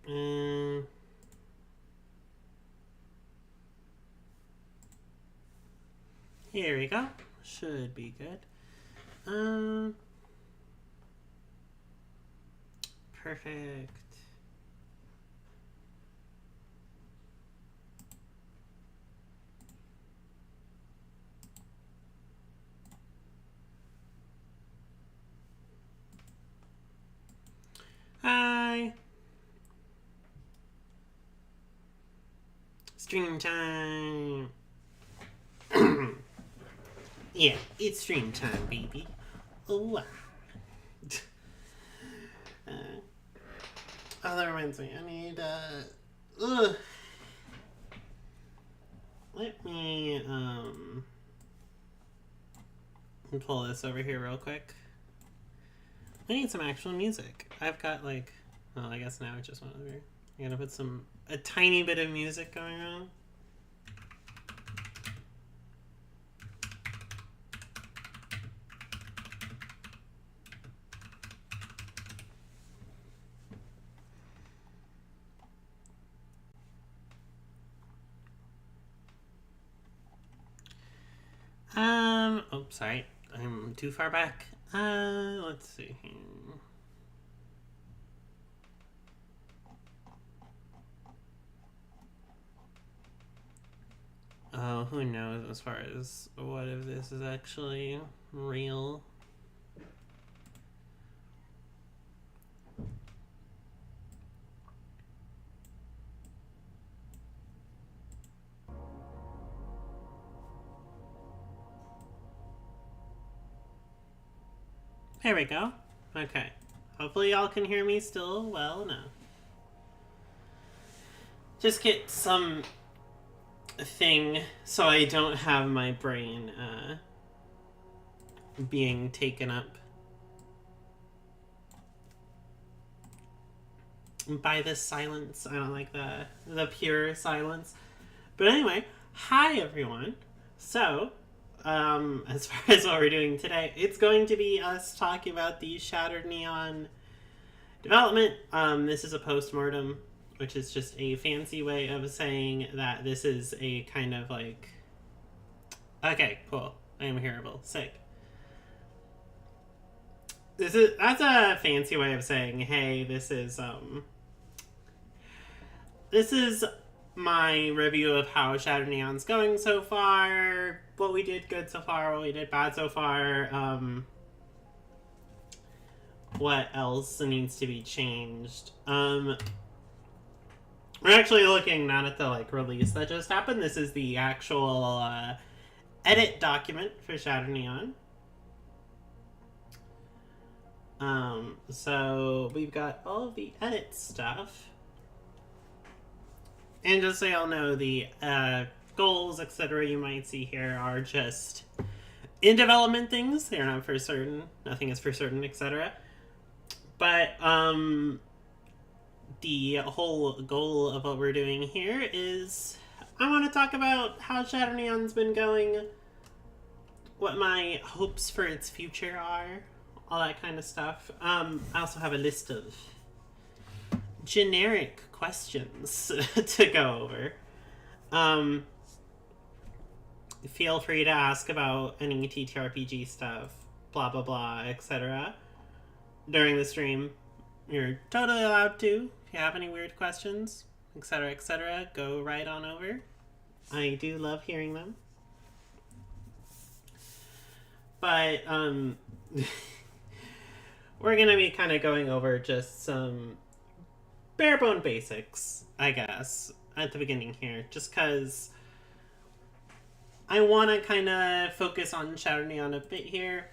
Here we go. Should be good. Perfect. Hi. Stream time. Yeah, it's stream time, baby. Oh, that reminds me. I need, let me, pull this over here real quick. I need some actual music. I've got, like, well, I guess now it just went over here. I gotta put a tiny bit of music going on. Oh, sorry. I'm too far back. Let's see here. Oh, who knows as far as what if this is actually real. There we go. Okay. Hopefully y'all can hear me still well enough. Just get some thing so I don't have my brain being taken up by this silence. I don't like the pure silence. But anyway, hi everyone. So, as far as what we're doing today, it's going to be us talking about the Shattered Neon development. This is a postmortem, which is just a fancy way of saying that this is a kind of like, okay, cool, I am hearable, sick. That's a fancy way of saying, hey, this is my review of how Shattered Neon's going so far, what we did good so far, what we did bad so far, what else needs to be changed. We're actually looking not at the like release that just happened. This is the actual edit document for Shattered Neon. So we've got all of the edit stuff. And just so y'all know, the goals, etc. you might see here are just in development things. They're not for certain. Nothing is for certain, etc. But the whole goal of what we're doing here is I want to talk about how Shattered Neon's been going, what my hopes for its future are, all that kind of stuff. I also have a list of generic questions to go over. Feel free to ask about any TTRPG stuff, blah blah blah, etc. during the stream. You're totally allowed to. If you have any weird questions, etc., go right on over. I do love hearing them. But we're gonna be kind of going over just some bare bone basics, I guess, at the beginning here, just because I want to kind of focus on Shattered Neon a bit here,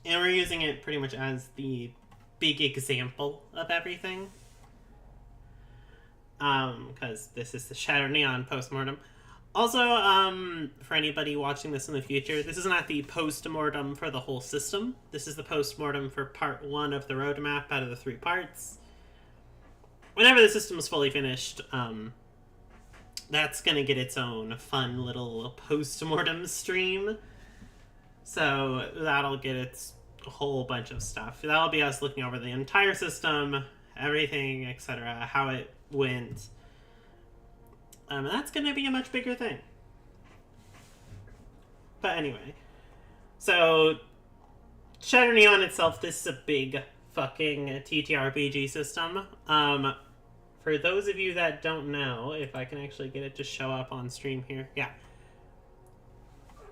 and we're using it pretty much as the big example of everything, because this is the Shattered Neon postmortem. Also, for anybody watching this in the future, this is not the postmortem for the whole system. This is the postmortem for part 1 of the roadmap out of the 3 parts. Whenever the system is fully finished, that's going to get its own fun little post-mortem stream. So that'll get its whole bunch of stuff. That'll be us looking over the entire system everything, etc., how it went. And that's going to be a much bigger thing. But anyway, so Shattered Neon itself, this is a big fucking TTRPG system. For those of you that don't know, if I can actually get it to show up on stream here, yeah.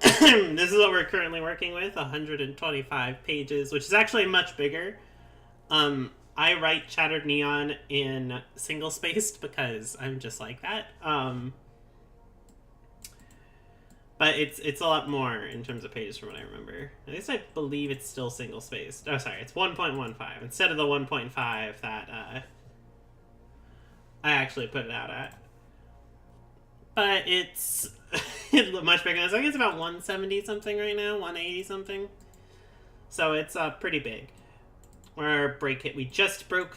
This is what we're currently working with, 125 pages, which is actually much bigger. I write Shattered Neon in single-spaced because I'm just like that. But it's a lot more in terms of pages from what I remember. At least I believe it's still single-spaced. Oh, sorry, it's 1.15 instead of the 1.5 that I actually put it out at. But it's much bigger. I think it's about 170 something right now, 180 something. So it's pretty big. We just broke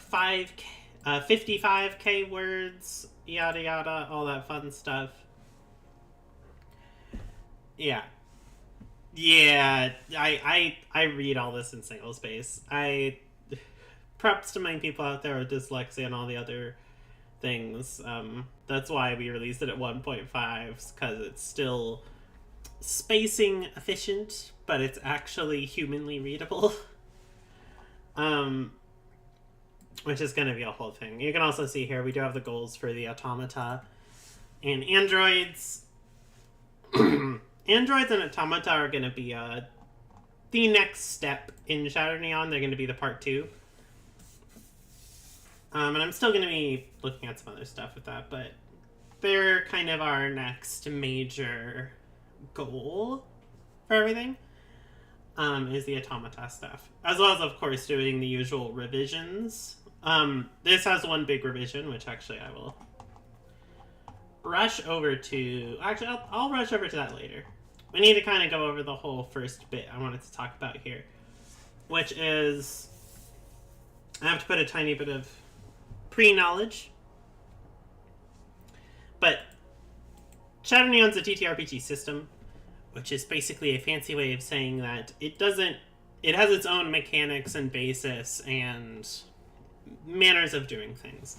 55k words, yada yada, all that fun stuff. Yeah. I read all this in single space. Props to my people out there with dyslexia and all the other things. That's why we released it at 1.5, because it's still spacing efficient, but it's actually humanly readable. Which is going to be a whole thing. You can also see here we do have the goals for the automata and androids. Androids and automata are going to be the next step in Shattered Neon. They're going to be the part 2. And I'm still going to be looking at some other stuff with that, but they're kind of our next major goal for everything, is the automata stuff. As well as, of course, doing the usual revisions. This has one big revision, which actually I will rush over to... Actually, I'll rush over to that later. We need to kind of go over the whole first bit I wanted to talk about here, which is... I have to put a tiny bit of pre-knowledge. But Shattered Neon's a TTRPG system, which is basically a fancy way of saying that it has its own mechanics and basis and manners of doing things.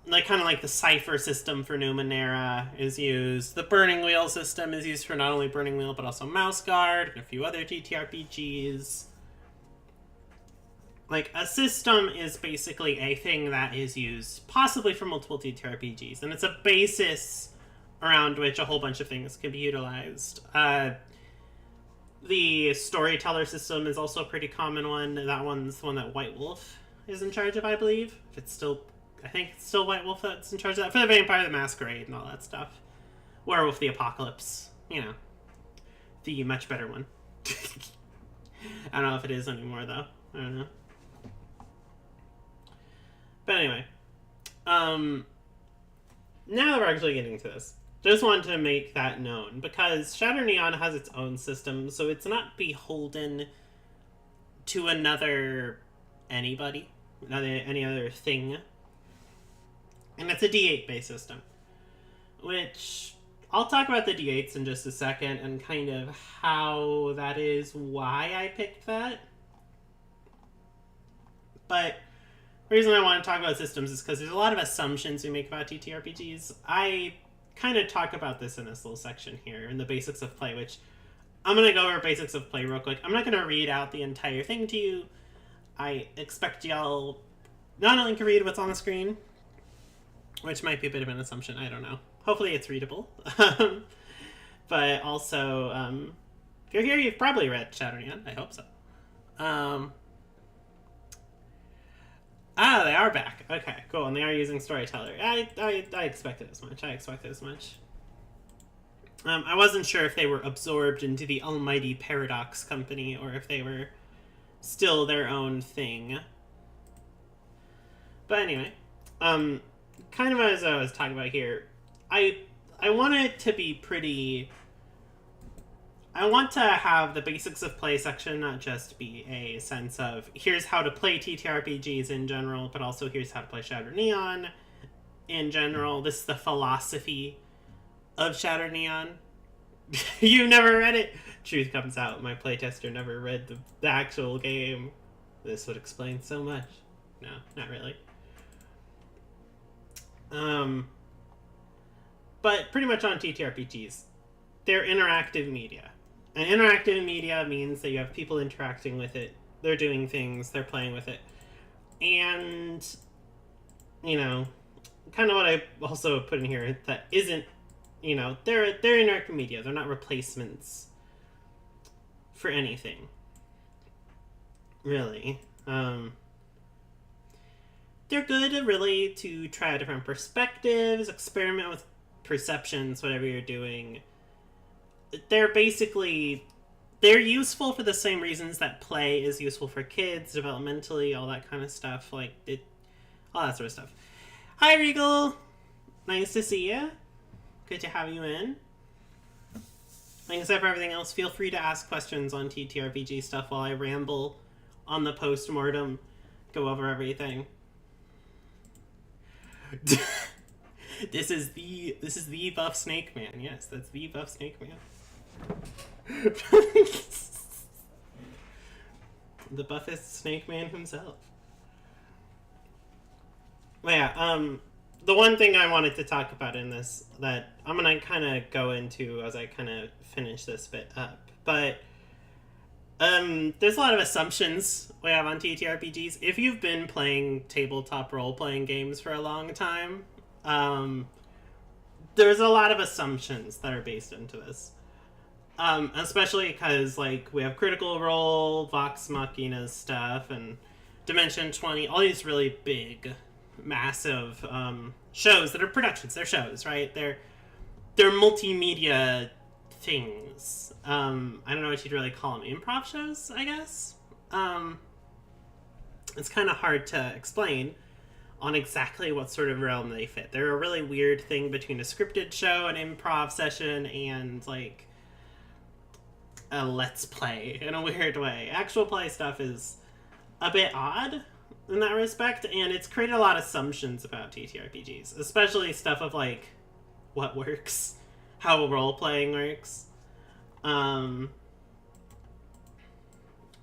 Like, kind of like the Cypher system for Numenera is used. The Burning Wheel system is used for not only Burning Wheel, but also Mouse Guard and a few other TTRPGs. Like, a system is basically a thing that is used possibly for multiple TTRPGs, and it's a basis around which a whole bunch of things can be utilized. The Storyteller system is also a pretty common one. That one's the one that White Wolf is in charge of, I believe. I think it's still White Wolf that's in charge of that. For the Vampire the Masquerade and all that stuff. Werewolf the Apocalypse. You know. The much better one. I don't know if it is anymore, though. I don't know. But anyway. Now that we're actually getting to this, just wanted to make that known, because Shattered Neon has its own system, so it's not beholden to any other thing. And it's a D8 based system, which I'll talk about the D8s in just a second and kind of how that is, why I picked that. But the reason I want to talk about systems is because there's a lot of assumptions we make about TTRPGs. I kind of talk about this in this little section here in the basics of play, which I'm going to go over basics of play real quick. I'm not going to read out the entire thing to you. I expect y'all not only can read what's on the screen, which might be a bit of an assumption, I don't know. Hopefully it's readable. But also, if you're here, you've probably read Shattered Neon. I hope so. They are back. Okay, cool. And they are using Storyteller. I expected as much. I wasn't sure if they were absorbed into the almighty Paradox company or if they were still their own thing. But anyway, kind of as I was talking about here, I want it to be pretty... I want to have the basics of play section not just be a sense of here's how to play TTRPGs in general, but also here's how to play Shattered Neon in general. This is the philosophy of Shattered Neon. You never read it? Truth comes out. My playtester never read the actual game. This would explain so much. No, not really. But pretty much on TTRPGs, they're interactive media. And interactive media means that you have people interacting with it. They're doing things, they're playing with it. And, you know, kind of what I also put in here that isn't, you know, they're interactive media. They're not replacements for anything, really. They're good really to try different perspectives, experiment with perceptions, whatever you're doing. They're useful for the same reasons that play is useful for kids, developmentally, all that kind of stuff. All that sort of stuff. Hi, Regal. Nice to see you. Good to have you in. Except for everything else, feel free to ask questions on TTRPG stuff while I ramble on the postmortem, go over everything. This is the buff Snake Man. Yes, that's the buff Snake Man. The buffest Snake Man himself. But yeah, the one thing I wanted to talk about in this that I'm gonna kind of go into as I kind of finish this bit up, but there's a lot of assumptions we have on TTRPGs. If you've been playing tabletop role-playing games for a long time, there's a lot of assumptions that are based into this. Especially because, like, we have Critical Role, Vox Machina stuff, and Dimension 20, all these really big, massive shows that are productions. They're shows, right? They're multimedia things. I don't know what you'd really call them. Improv shows, I guess? It's kind of hard to explain on exactly what sort of realm they fit. They're a really weird thing between a scripted show, an improv session, and, like, a let's play in a weird way. Actual play stuff is a bit odd in that respect, and it's created a lot of assumptions about TTRPGs, especially stuff of, like, what works, how role-playing works. And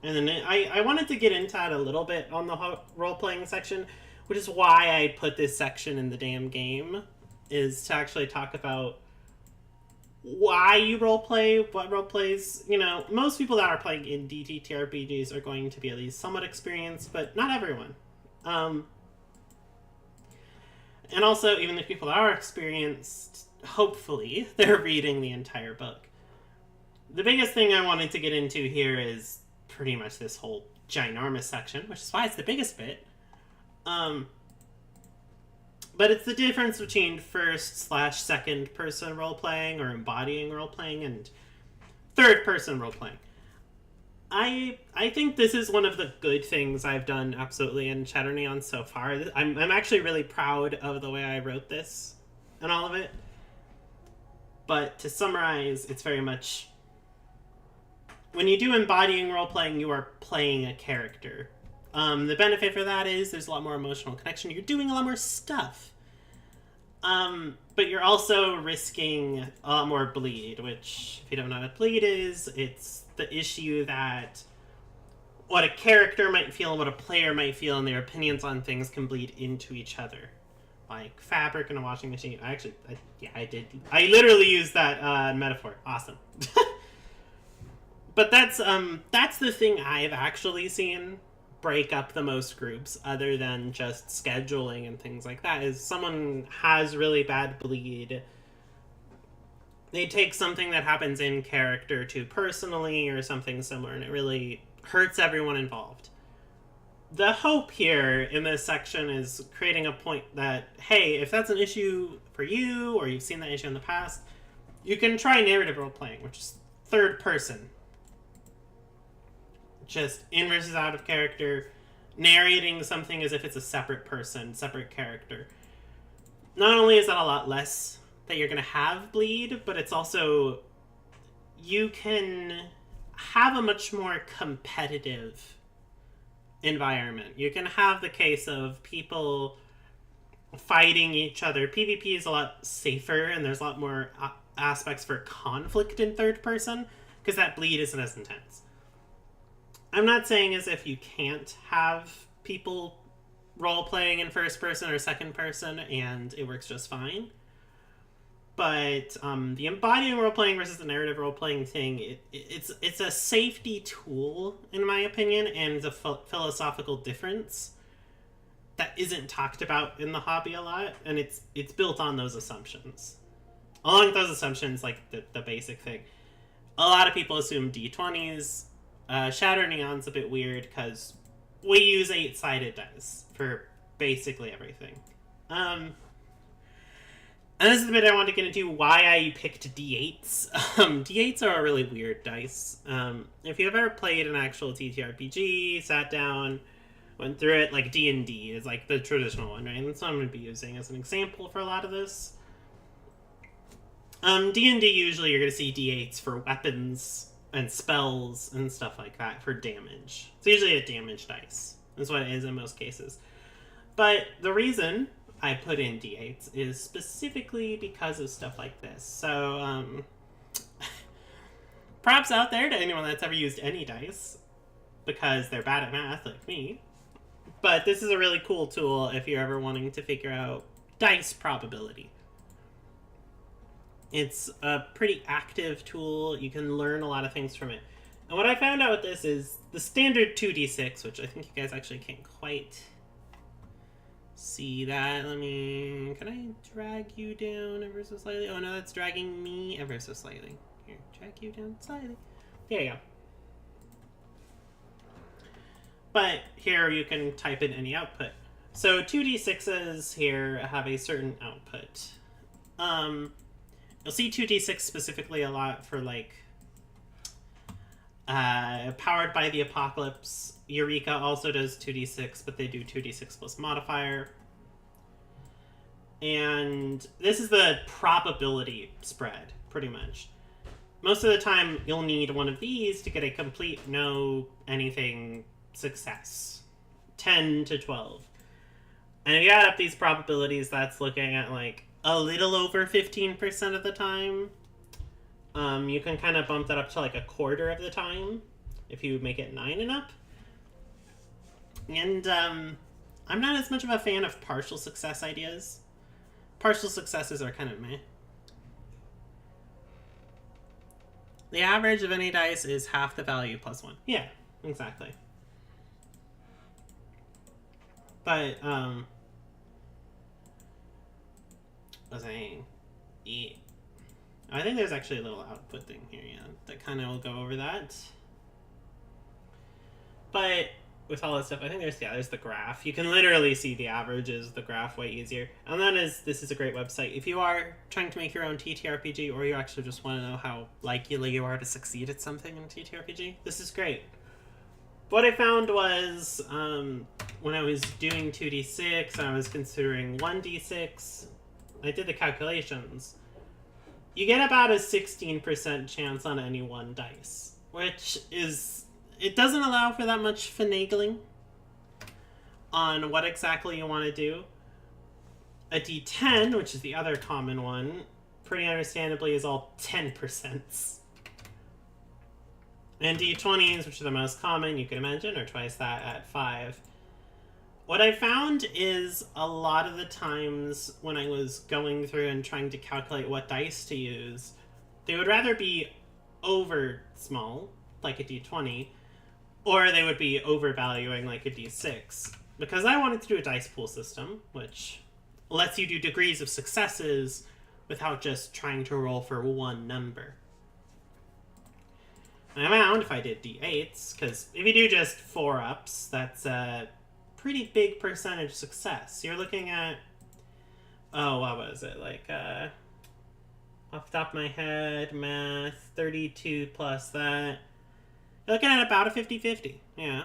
then I wanted to get into that a little bit on the role-playing section, which is why I put this section in the damn game, is to actually talk about why you roleplay, what roleplays. You know, most people that are playing indie TTRPGs are going to be at least somewhat experienced, but not everyone. And also, even the people that are experienced, hopefully, they're reading the entire book. The biggest thing I wanted to get into here is pretty much this whole ginormous section, which is why it's the biggest bit. But it's the difference between first/second person role-playing or embodying role-playing and third-person role-playing. I think this is one of the good things I've done absolutely in Shadow Neon so far. I'm actually really proud of the way I wrote this and all of it. But to summarize, it's very much, when you do embodying role-playing, you are playing a character. The benefit for that is there's a lot more emotional connection. You're doing a lot more stuff. But you're also risking a lot more bleed, which, if you don't know what bleed is, it's the issue that what a character might feel and what a player might feel and their opinions on things can bleed into each other. Like fabric in a washing machine. I did. I literally used that metaphor. Awesome. But that's the thing I've actually seen break up the most groups, other than just scheduling and things like that, is someone has really bad bleed. They take something that happens in character too personally or something similar, and it really hurts everyone involved. The hope here in this section is creating a point that, hey, if that's an issue for you, or you've seen that issue in the past, you can try narrative role-playing, which is third person. Just in versus out of character, narrating something as if it's a separate person, separate character. Not only is that a lot less that you're going to have bleed, but it's also, you can have a much more competitive environment. You can have the case of people fighting each other. PvP is a lot safer, and there's a lot more aspects for conflict in third person, because that bleed isn't as intense. I'm not saying as if you can't have people role-playing in first person or second person, and it works just fine. But the embodying role-playing versus the narrative role-playing thing, it's a safety tool, in my opinion, and it's a philosophical difference that isn't talked about in the hobby a lot, and it's built on those assumptions. Along with those assumptions, like the basic thing, a lot of people assume D20s. Shatter Neon's a bit weird because we use 8-sided dice for basically everything. And this is the bit I want to get into why I picked D8s. D8s are a really weird dice. If you've ever played an actual TTRPG, sat down, went through it, like D&D is like the traditional one, right? And that's what I'm going to be using as an example for a lot of this. D&D, usually you're going to see D8s for weapons and spells and stuff like that for damage. It's usually a damage dice. That's what it is in most cases. But the reason I put in D8s is specifically because of stuff like this. So, props out there to anyone that's ever used any dice, because they're bad at math like me. But this is a really cool tool if you're ever wanting to figure out dice probability. It's a pretty active tool. You can learn a lot of things from it. And what I found out with this is the standard 2d6, which I think you guys actually can't quite see that. Can I drag you down ever so slightly? Oh no, that's dragging me ever so slightly. Here, drag you down slightly. There you go. But here you can type in any output. So 2d6s here have a certain output. You'll see 2d6 specifically a lot for like Powered by the Apocalypse. Eureka also does 2d6, but they do 2d6 plus modifier. And this is the probability spread, pretty much. Most of the time, you'll need one of these to get a complete no anything success. 10 to 12. And if you add up these probabilities, that's looking at like a little over 15% of the time. You can kind of bump that up to like a quarter of the time if you make it 9 and up. And I'm not as much of a fan of partial success ideas. Partial successes are kind of meh. The average of any dice is half the value plus 1. Yeah, exactly. But, yeah. I think there's actually a little output thing here, yeah, that kind of will go over that. But with all this stuff, I think there's the graph. You can literally see the averages, the graph way easier. And this is a great website. If you are trying to make your own TTRPG, or you actually just want to know how likely you are to succeed at something in TTRPG, this is great. What I found was, when I was doing 2d6, I was considering 1d6, I did the calculations. You get about a 16% chance on any one dice, which is, it doesn't allow for that much finagling on what exactly you want to do. A d10, which is the other common one, pretty understandably is all 10%. And d20s, which are the most common, you can imagine, are twice that at 5. What I found is a lot of the times when I was going through and trying to calculate what dice to use, they would rather be over small, like a d20, or they would be overvaluing like a d6. Because I wanted to do a dice pool system, which lets you do degrees of successes without just trying to roll for one number. And I found if I did d8s, because if you do just 4-ups, that's a pretty big percentage success. You're looking at, oh, what was it? Like, off the top of my head, math, 32 plus that. You're looking at about a 50-50, yeah.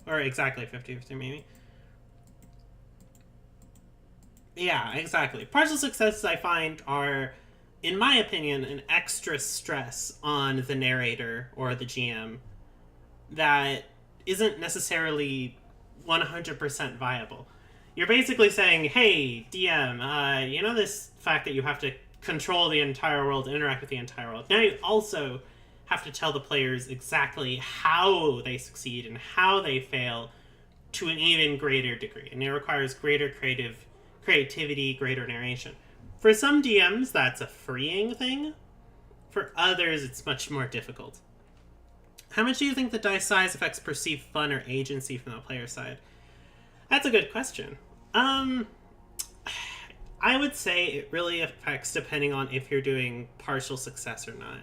Or exactly 50-50, maybe. Yeah, exactly. Partial successes, I find, are, in my opinion, an extra stress on the narrator or the GM that isn't necessarily 100% viable. You're basically saying, hey, DM, you know this fact that you have to control the entire world, interact with the entire world. Now you also have to tell the players exactly how they succeed and how they fail to an even greater degree, and it requires greater creativity, greater narration. For some DMs, that's a freeing thing. For others, it's much more difficult. How much do you think the dice size affects perceived fun or agency from the player side? That's a good question. I would say it really affects depending on if you're doing partial success or not.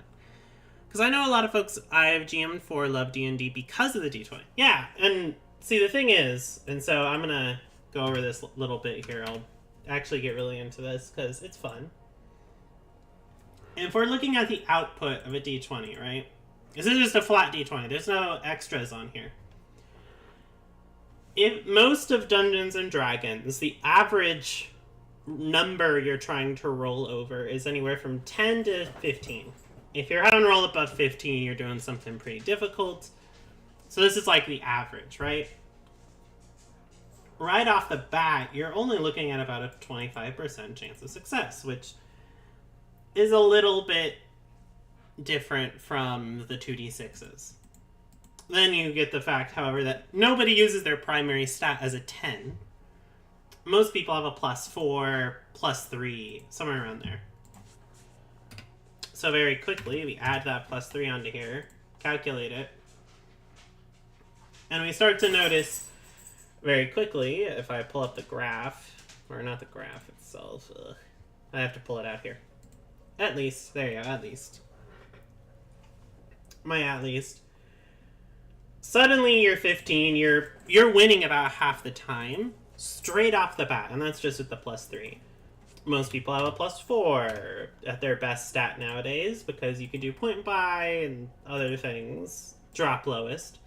Because I know a lot of folks I've GM'd for love D&D because of the D20. Yeah, and see, the thing is, and so I'm going to go over this little bit here. I'll actually get really into this because it's fun. And if we're looking at the output of a D20, right? This is just a flat D20. There's no extras on here. If most of Dungeons and Dragons, the average number you're trying to roll over is anywhere from 10 to 15. If you're having to roll above 15, you're doing something pretty difficult. So this is like the average, right? Right off the bat, you're only looking at about a 25% chance of success, which is a little bit different from the 2d6s. Then you get the fact, however, that nobody uses their primary stat as a 10. Most people have a +4, +3, somewhere around there. So very quickly, we add that +3 onto here, calculate it, and we start to notice very quickly, if I pull up the graph, or not the graph itself, I have to pull it out here. At least, there you go, at least. My at least. Suddenly you're 15, you're winning about half the time, straight off the bat, and that's just with the +3. Most people have a +4 at their best stat nowadays because you can do point buy and other things. Drop lowest.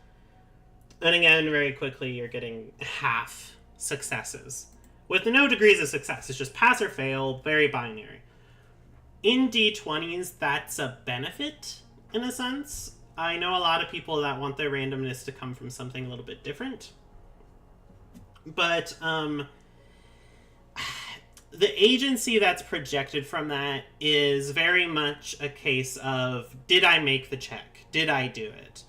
And again, very quickly, you're getting half successes. With no degrees of success. It's just pass or fail, very binary. In D20s, that's a benefit, in a sense. I know a lot of people that want their randomness to come from something a little bit different. But, the agency that's projected from that is very much a case of, did I make the check? Did I do it?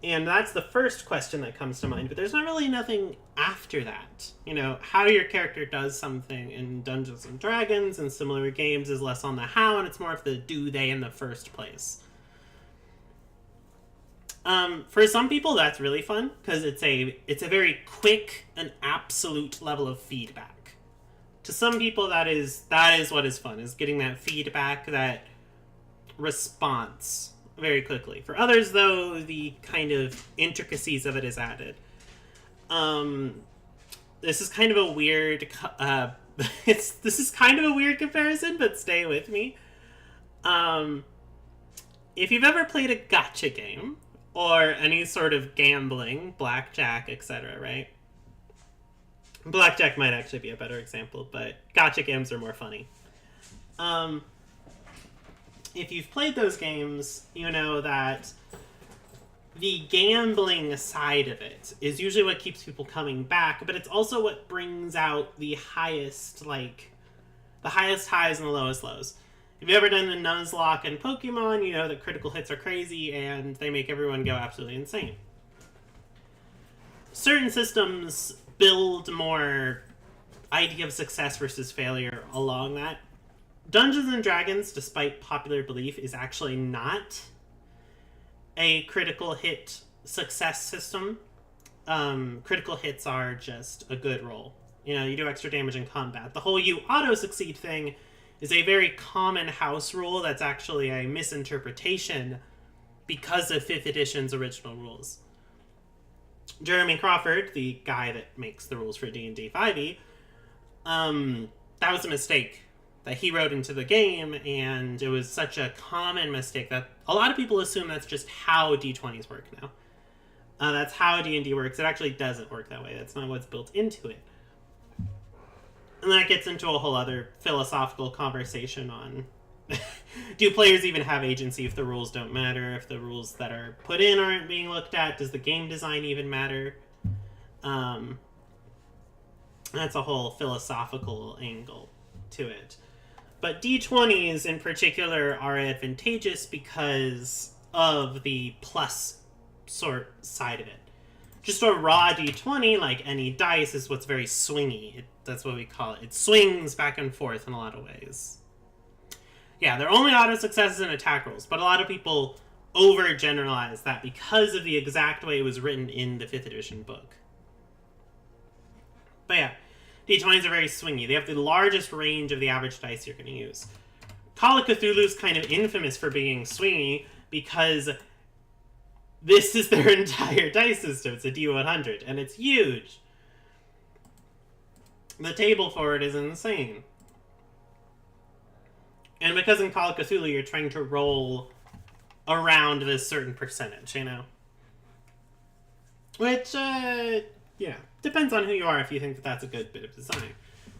And that's the first question that comes to mind, but there's not really nothing after that. You know, how your character does something in Dungeons and Dragons and similar games is less on the how, and it's more of the do they in the first place. For some people, that's really fun, because it's a very quick and absolute level of feedback. To some people, that is what is fun, is getting that feedback, that response very quickly. For others, though, the kind of intricacies of it is added. This is kind of a weird this is kind of a weird comparison, but stay with me. If you've ever played a gacha game or any sort of gambling, blackjack, etc., right? Blackjack might actually be a better example, but gacha games are more funny. If you've played those games, you know that the gambling side of it is usually what keeps people coming back, but it's also what brings out the highest highs and the lowest lows. If you've ever done the Nuzlocke in Pokemon, you know that critical hits are crazy and they make everyone go absolutely insane. Certain systems build more idea of success versus failure along that. Dungeons and Dragons, despite popular belief, is actually not a critical hit success system. Critical hits are just a good roll. You know, you do extra damage in combat. The whole you auto-succeed thing is a very common house rule that's actually a misinterpretation because of 5th edition's original rules. Jeremy Crawford, the guy that makes the rules for D&D 5e, that was a mistake that he wrote into the game, and it was such a common mistake that a lot of people assume that's just how D20s work now. That's how D&D works. It actually doesn't work that way. That's not what's built into it. And that gets into a whole other philosophical conversation on do players even have agency if the rules don't matter, if the rules that are put in aren't being looked at, does the game design even matter? That's a whole philosophical angle to it. But D20s in particular are advantageous because of the plus sort side of it. Just a raw d20, like any dice, is what's very swingy. That's what we call it. It swings back and forth in a lot of ways. Yeah, they're only auto successes and attack rolls, but a lot of people overgeneralize that because of the exact way it was written in the 5th edition book. But yeah, d20s are very swingy. They have the largest range of the average dice you're going to use. Call of Cthulhu's kind of infamous for being swingy because this is their entire dice system. It's a D100, and it's huge. The table for it is insane. And because in Call of Cthulhu, you're trying to roll around this certain percentage, you know? Which, yeah, depends on who you are if you think that that's a good bit of design.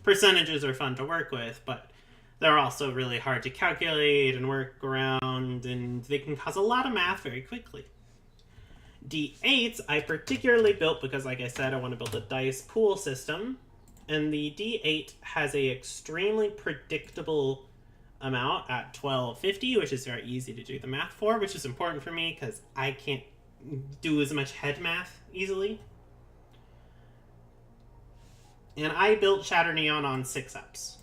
Percentages are fun to work with, but they're also really hard to calculate and work around, and they can cause a lot of math very quickly. D8s I particularly built because, like I said, I want to build a dice pool system, and the D8 has a extremely predictable amount at 1250, which is very easy to do the math for, which is important for me because I can't do as much head math easily. And I built Shatter Neon on 6-ups.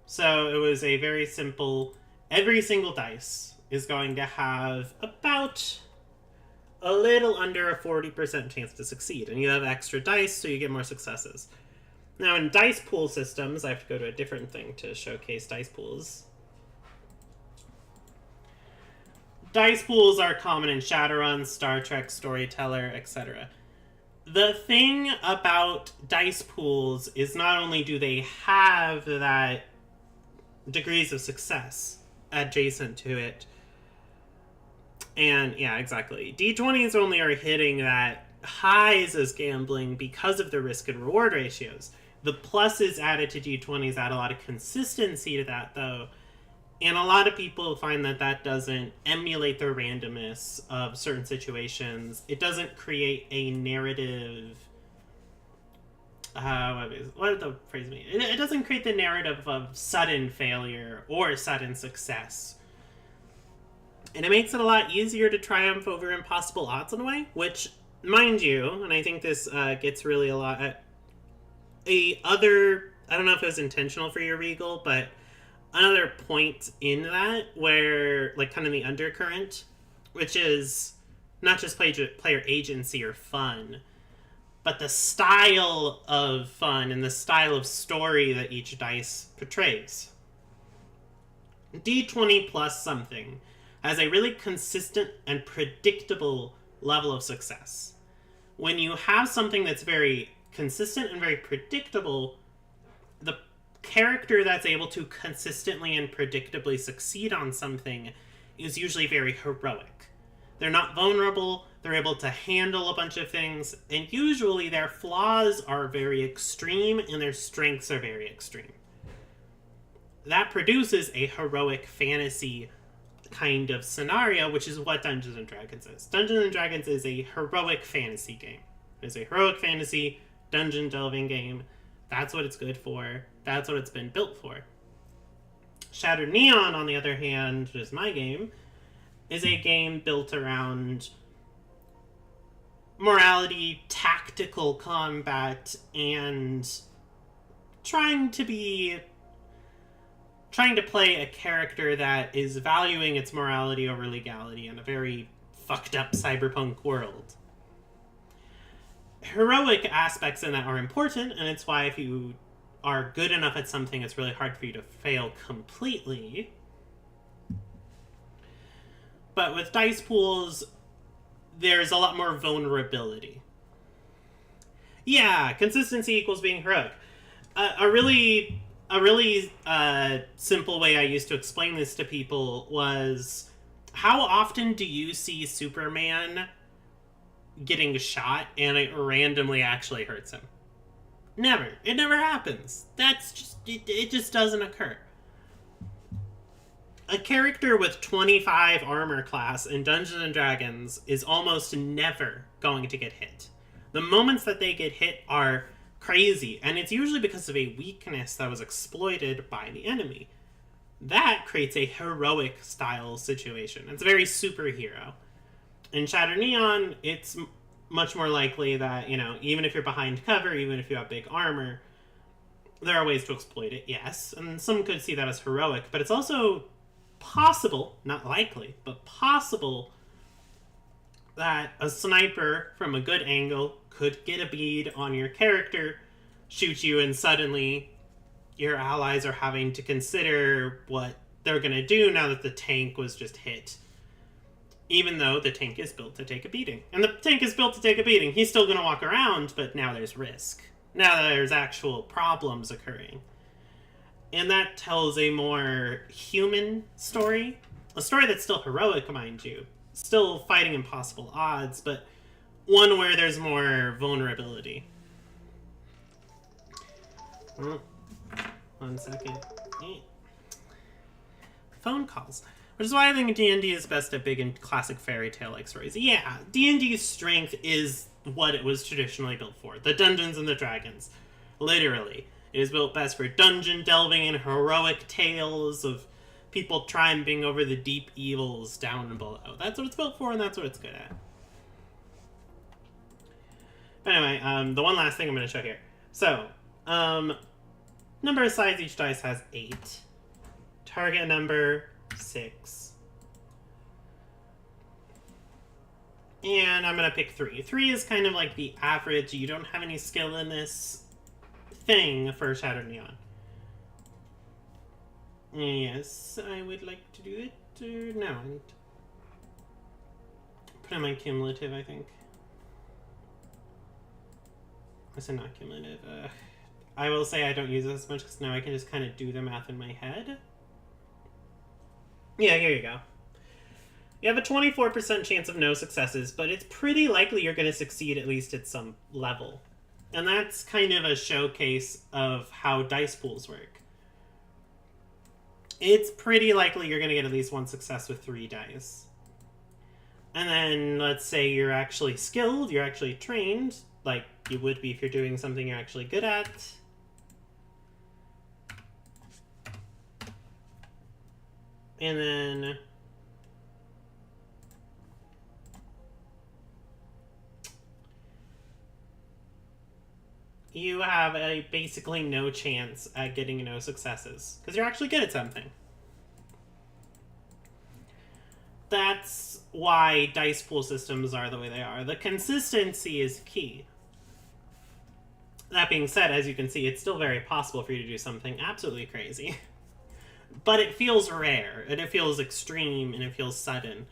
So it was a very simple, every single dice is going to have about a little under a 40% chance to succeed. And you have extra dice, so you get more successes. Now in dice pool systems, I have to go to a different thing to showcase dice pools. Dice pools are common in Shadowrun, Star Trek, Storyteller, etc. The thing about dice pools is not only do they have that degrees of success adjacent to it, and yeah, exactly. D20s only are hitting that highs as gambling because of the risk and reward ratios. The pluses added to D20s add a lot of consistency to that, though. And a lot of people find that that doesn't emulate the randomness of certain situations. It doesn't create a narrative... what did the phrase mean? It doesn't create the narrative of sudden failure or sudden success. And it makes it a lot easier to triumph over impossible odds in a way, which, mind you, and I think this gets really a lot at I don't know if it was intentional for your Regal, but another point in that where, like, kind of the undercurrent, which is not just player agency or fun, but the style of fun and the style of story that each dice portrays. D20 plus something has a really consistent and predictable level of success. When you have something that's very consistent and very predictable, the character that's able to consistently and predictably succeed on something is usually very heroic. They're not vulnerable, they're able to handle a bunch of things, and usually their flaws are very extreme and their strengths are very extreme. That produces a heroic fantasy kind of scenario, which is what Dungeons & Dragons is. Dungeons & Dragons is a heroic fantasy game. It is a heroic fantasy dungeon delving game. That's what it's good for. That's what it's been built for. Shattered Neon, on the other hand, which is my game, is a game built around morality, tactical combat, and trying to play a character that is valuing its morality over legality in a very fucked up cyberpunk world. Heroic aspects in that are important, and it's why if you are good enough at something, it's really hard for you to fail completely. But with dice pools, there's a lot more vulnerability. Yeah, consistency equals being heroic. A really simple way I used to explain this to people was, how often do you see Superman getting shot and it randomly actually hurts him? Never. It never happens. That's just, it just doesn't occur. A character with 25 armor class in Dungeons & Dragons is almost never going to get hit. The moments that they get hit are crazy, and it's usually because of a weakness that was exploited by the enemy. That creates a heroic style situation. It's very superhero. In Shattered Neon, it's much more likely that, even if you're behind cover, even if you have big armor, there are ways to exploit it, yes. And some could see that as heroic, but it's also possible, not likely, but possible that a sniper from a good angle could get a bead on your character, shoot you, and suddenly your allies are having to consider what they're going to do now that the tank was just hit. Even though the tank is built to take a beating. And the tank is built to take a beating. He's still going to walk around, but now there's risk. Now there's actual problems occurring. And that tells a more human story. A story that's still heroic, mind you. Still fighting impossible odds, but one where there's more vulnerability. Oh, 1 second. Phone calls. Which is why I think D&D is best at big and classic fairy tale-like stories. Yeah, D&D's strength is what it was traditionally built for. The Dungeons and the Dragons. Literally. It is built best for dungeon delving and heroic tales of people triumphing over the deep evils down and below. That's what it's built for, and that's what it's good at. But anyway, the one last thing I'm going to show here. So, number of sides each dice has 8. Target number 6. And I'm going to pick 3. 3 is kind of like the average. You don't have any skill in this thing for Shattered Neon. Yes, I would like to do it. No, I need to put in my cumulative, I think. I said not cumulative. I will say I don't use it as much because now I can just kind of do the math in my head. Yeah, here you go. You have a 24% chance of no successes, but it's pretty likely you're going to succeed at least at some level. And that's kind of a showcase of how dice pools work. It's pretty likely you're going to get at least 1 success with 3 dice. And then, let's say you're actually skilled, you're actually trained, like you would be if you're doing something you're actually good at. And then you have a basically no chance at getting no successes because you're actually good at something. That's why dice pool systems are the way they are. The consistency is key. That being said, as you can see, it's still very possible for you to do something absolutely crazy. But it feels rare, and it feels extreme, and it feels sudden.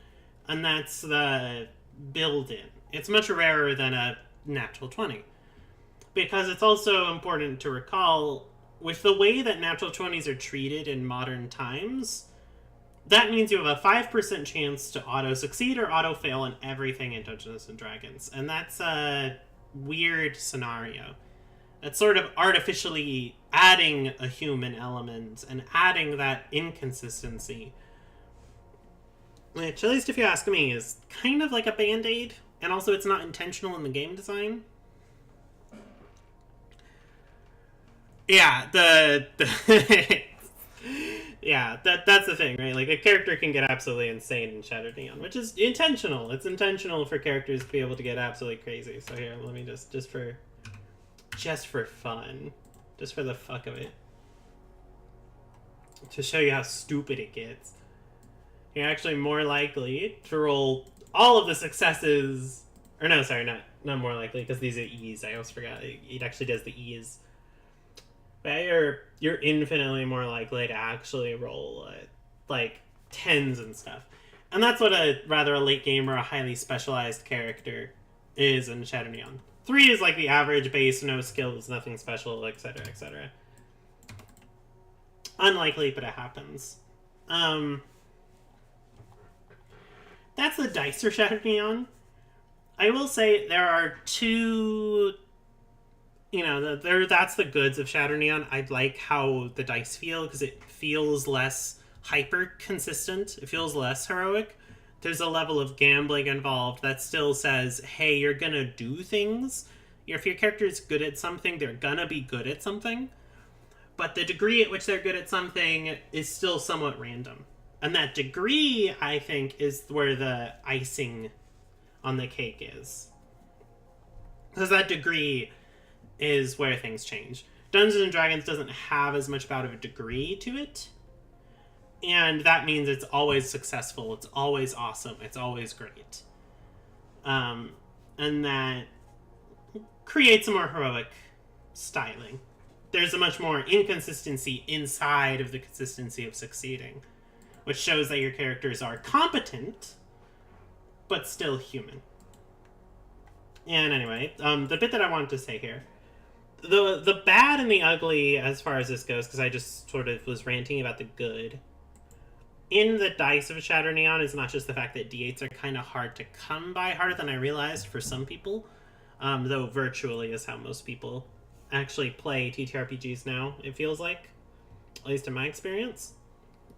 And that's the build-in. It's much rarer than a natural 20. Because it's also important to recall, with the way that natural 20s are treated in modern times, that means you have a 5% chance to auto-succeed or auto-fail in everything in Dungeons & Dragons. And that's a weird scenario. It's sort of artificially adding a human element and adding that inconsistency. Which, at least if you ask me, is kind of like a band-aid. And also it's not intentional in the game design. Yeah, yeah, that's the thing, right? Like, a character can get absolutely insane in Shattered Neon, which is intentional. It's intentional for characters to be able to get absolutely crazy. So here, let me just for fun, just for the fuck of it, to show you how stupid it gets. You're actually more likely to roll all of the successes, or no, sorry, not more likely, because these are E's. I almost forgot. It actually does the E's. But you're infinitely more likely to actually roll like 10s and stuff. And that's what a late game or a highly specialized character is in Shattered Neon. 3 is like the average base, no skills, nothing special, etc., etc. Unlikely, but it happens. That's the dice for Shattered Neon. I will say there are 2... that's the goods of Shattered Neon. I like how the dice feel, because it feels less hyper-consistent. It feels less heroic. There's a level of gambling involved that still says, hey, you're gonna do things. If your character's good at something, they're gonna be good at something. But the degree at which they're good at something is still somewhat random. And that degree, I think, is where the icing on the cake is. Because that degree is where things change. Dungeons and Dragons doesn't have as much about a degree to it. And that means it's always successful, it's always awesome, it's always great. And that creates a more heroic styling. There's a much more inconsistency inside of the consistency of succeeding, which shows that your characters are competent, but still human. And anyway, the bit that I wanted to say here, the bad and the ugly as far as this goes, because I just sort of was ranting about the good, in the dice of Shatter Neon is not just the fact that D8s are kind of hard to come by, harder than I realized for some people, though virtually is how most people actually play TTRPGs now, it feels like, at least in my experience.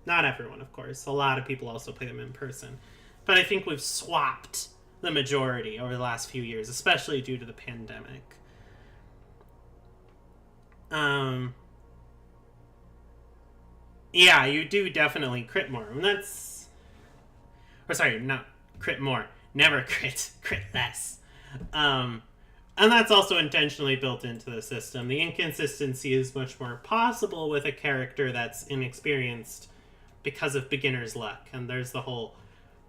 Not everyone, of course. A lot of people also play them in person. But I think we've swapped the majority over the last few years, especially due to the pandemic. Yeah, you do definitely crit more. And that's... Or sorry, not crit more. Never crit. Crit less. And that's also intentionally built into the system. The inconsistency is much more possible with a character that's inexperienced because of beginner's luck. And there's the whole...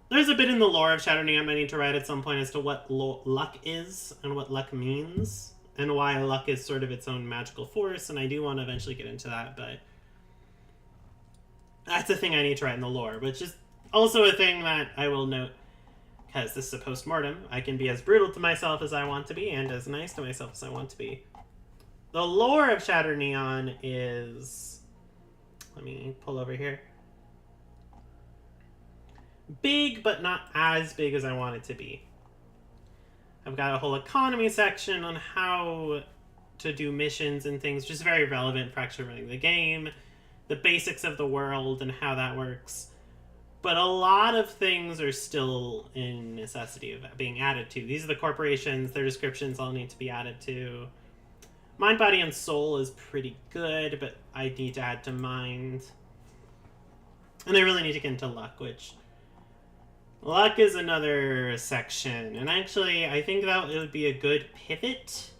There's a bit in the lore of Shadow Neon I need to write at some point as to what luck is and what luck means. And why luck is sort of its own magical force. And I do want to eventually get into that, but... That's a thing I need to write in the lore, which is also a thing that I will note, because this is a postmortem. I can be as brutal to myself as I want to be, and as nice to myself as I want to be. The lore of Shatter Neon is... Let me pull over here. Big, but not as big as I want it to be. I've got a whole economy section on how to do missions and things, which is very relevant for actually running the game. The basics of the world and how that works. But a lot of things are still in necessity of being added to. These are the corporations, their descriptions all need to be added to. Mind, Body, and Soul is pretty good, but I need to add to Mind. And I really need to get into Luck, which... Luck is another section. And actually, I think that it would be a good pivot,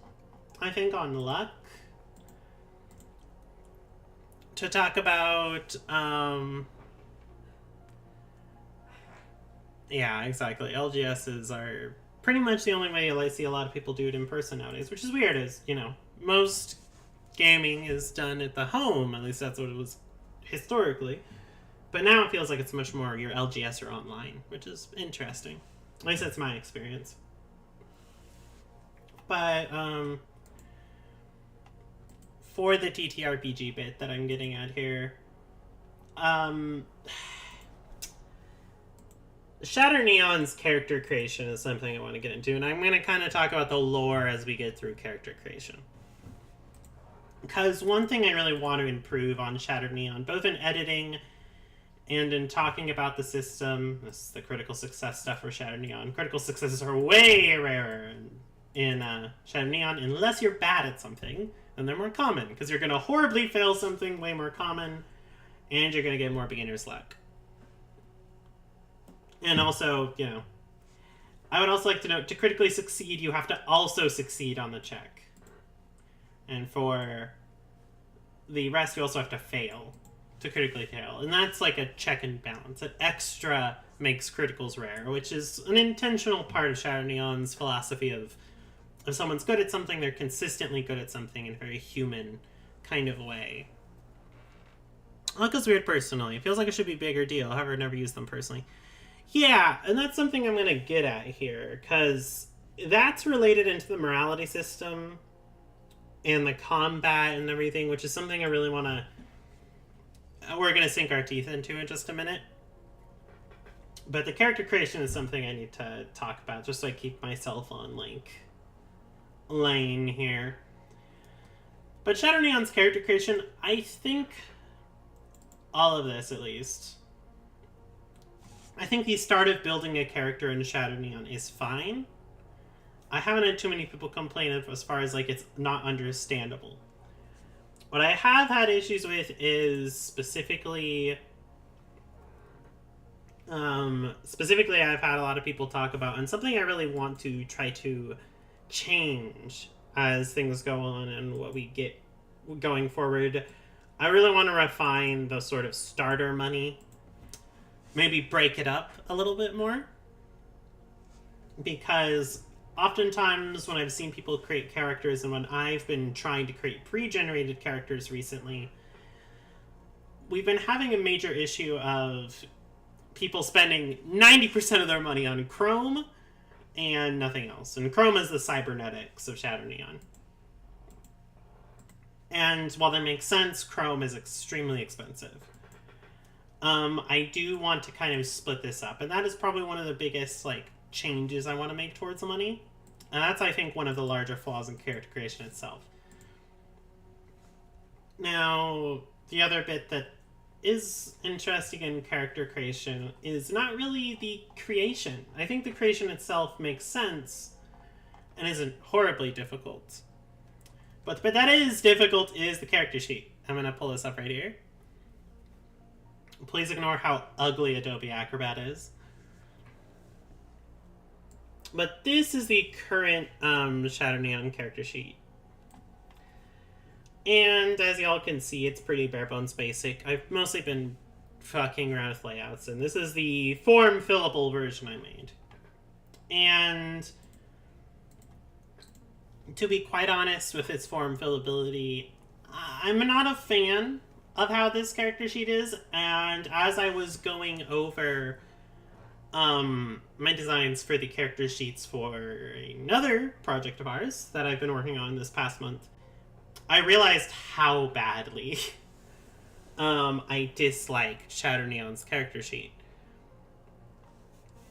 I think, on Luck. To talk about, yeah, exactly. LGSs are pretty much the only way I see a lot of people do it in person nowadays, which is weird, as, you know, most gaming is done at the home, at least that's what it was historically. But now it feels like it's much more your LGS or online, which is interesting. At least that's my experience. But, for the TTRPG bit that I'm getting at here, Shatter Neon's character creation is something I want to get into, and I'm going to kind of talk about the lore as we get through character creation. Because one thing I really want to improve on Shatter Neon, both in editing and in talking about the system, this is the critical success stuff for Shatter Neon. Critical successes are way rarer in Shatter Neon, unless you're bad at something. And they're more common, because you're going to horribly fail something, way more common, and you're going to get more beginner's luck. And also, you know, I would also like to note, to critically succeed, you have to also succeed on the check. And for the rest, you also have to fail to critically fail. And that's like a check and balance. An extra makes criticals rare, which is an intentional part of Shadow Neon's philosophy of if someone's good at something, they're consistently good at something in a very human kind of way. Luck is weird personally. It feels like it should be a bigger deal. However, I've never used them personally. Yeah, and that's something I'm going to get at here, because that's related into the morality system and the combat and everything, which is something I really want to... We're going to sink our teeth into in just a minute. But the character creation is something I need to talk about, just so I keep myself on, like, lane here. But Shadow Neon's character creation, I think all of this, at least, I think the start of building a character in Shadow Neon is fine. I haven't had too many people complain of as far as, like, it's not understandable. What I have had issues with is specifically I've had a lot of people talk about, and something I really want to try to change as things go on and what we get going forward. I really want to refine the sort of starter money. Maybe break it up a little bit more. Because oftentimes when I've seen people create characters and when I've been trying to create pre-generated characters recently, we've been having a major issue of people spending 90% of their money on Chrome and nothing else. And Chrome is the cybernetics of Shadow Neon. And while that makes sense, Chrome is extremely expensive. I do want to kind of split this up, and that is probably one of the biggest changes I want to make towards the money. And that's, I think, one of the larger flaws in character creation itself. Now, the other bit that is interesting in character creation is not really the creation. I think the creation itself makes sense and isn't horribly difficult. But the bit that is difficult is the character sheet. I'm going to pull this up right here. Please ignore how ugly Adobe Acrobat is. But this is the current Shadow Neon character sheet. And as y'all can see, it's pretty bare bones basic. I've mostly been fucking around with layouts, and this is the form fillable version I made. And to be quite honest with its form fillability, I'm not a fan of how this character sheet is, and as I was going over my designs for the character sheets for another project of ours that I've been working on this past month, I realized how badly I disliked Shadow Neon's character sheet.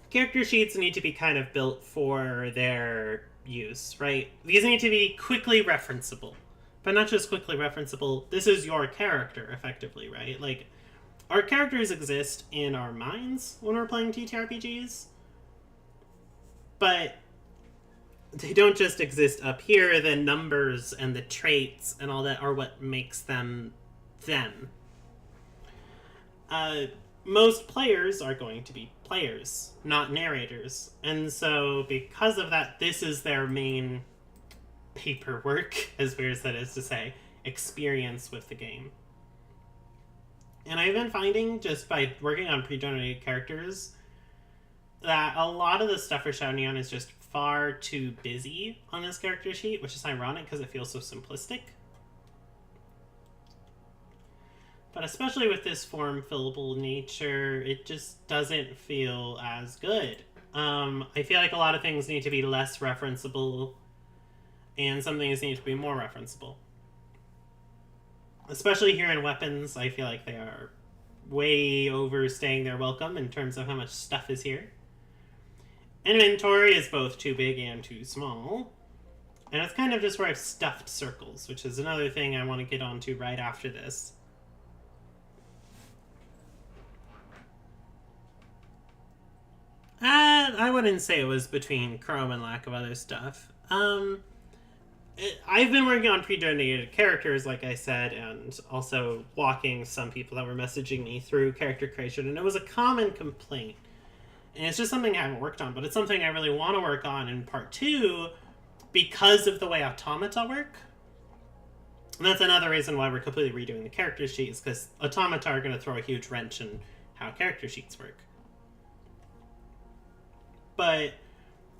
Character sheets need to be kind of built for their use, right? These need to be quickly referenceable. But not just quickly referenceable, this is your character, effectively, right? Our characters exist in our minds when we're playing TTRPGs, but they don't just exist up here. The numbers and the traits and all that are what makes them them. Most players are going to be players, not narrators. And so because of that, this is their main paperwork, as weird as that is to say, experience with the game. And I've been finding, just by working on pre-generated characters, that a lot of the stuff for Shadow Neon is just far too busy on this character sheet, which is ironic because it feels so simplistic. But especially with this form fillable nature, it just doesn't feel as good. I feel like a lot of things need to be less referenceable, and some things need to be more referenceable. Especially here in weapons, I feel like they are way overstaying their welcome in terms of how much stuff is here. Inventory is both too big and too small. And it's kind of just where I've stuffed circles, which is another thing I want to get onto right after this. I wouldn't say it was between Chrome and lack of other stuff. I've been working on pre-generated characters, like I said, and also walking some people that were messaging me through character creation, and it was a common complaint. And it's just something I haven't worked on, but it's something I really want to work on in part 2 because of the way automata work. And that's another reason why we're completely redoing the character sheet, is because automata are going to throw a huge wrench in how character sheets work. But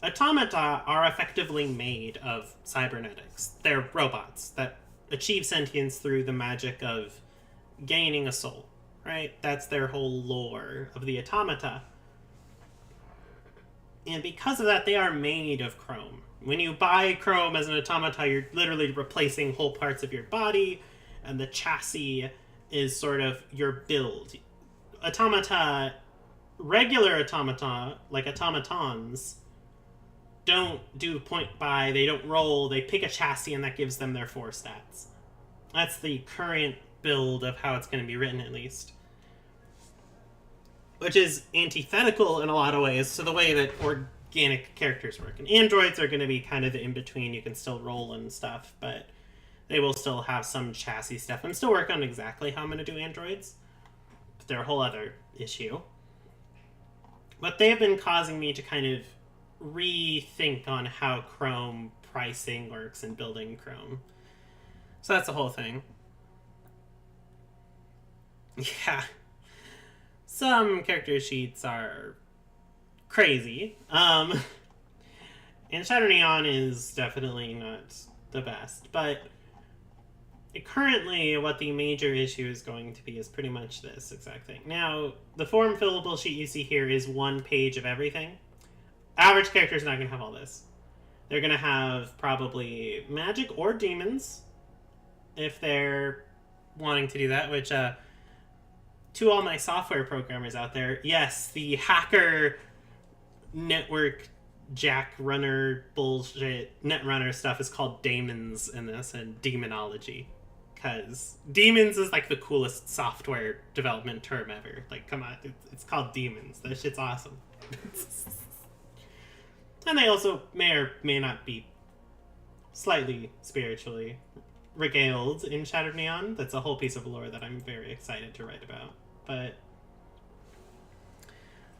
automata are effectively made of cybernetics. They're robots that achieve sentience through the magic of gaining a soul, right? That's their whole lore of the automata. And because of that, they are made of chrome. When you buy chrome as an automata, you're literally replacing whole parts of your body, and the chassis is sort of your build. Automata, regular automata, like automatons, don't do point buy, they don't roll, they pick a chassis and that gives them their 4 stats. That's the current build of how it's going to be written, at least. Which is antithetical in a lot of ways to the way that organic characters work. And androids are going to be kind of the in-between. You can still roll and stuff, but they will still have some chassis stuff. I'm still working on exactly how I'm going to do androids, but they're a whole other issue. But they have been causing me to kind of rethink on how Chrome pricing works in building Chrome. So that's the whole thing. Yeah. Some character sheets are crazy. And Shadow Neon is definitely not the best, but currently what the major issue is going to be is pretty much this exact thing. Now, the form fillable sheet you see here is 1 page of everything. Average character is not going to have all this. They're going to have probably magic or demons if they're wanting to do that, which, to all my software programmers out there, yes, the hacker network jack runner bullshit netrunner stuff is called daemons in this, and demonology. Because demons is like the coolest software development term ever. Like, come on, it's called demons. That shit's awesome. And they also may or may not be slightly spiritually regaled in Shattered Neon. That's a whole piece of lore that I'm very excited to write about. But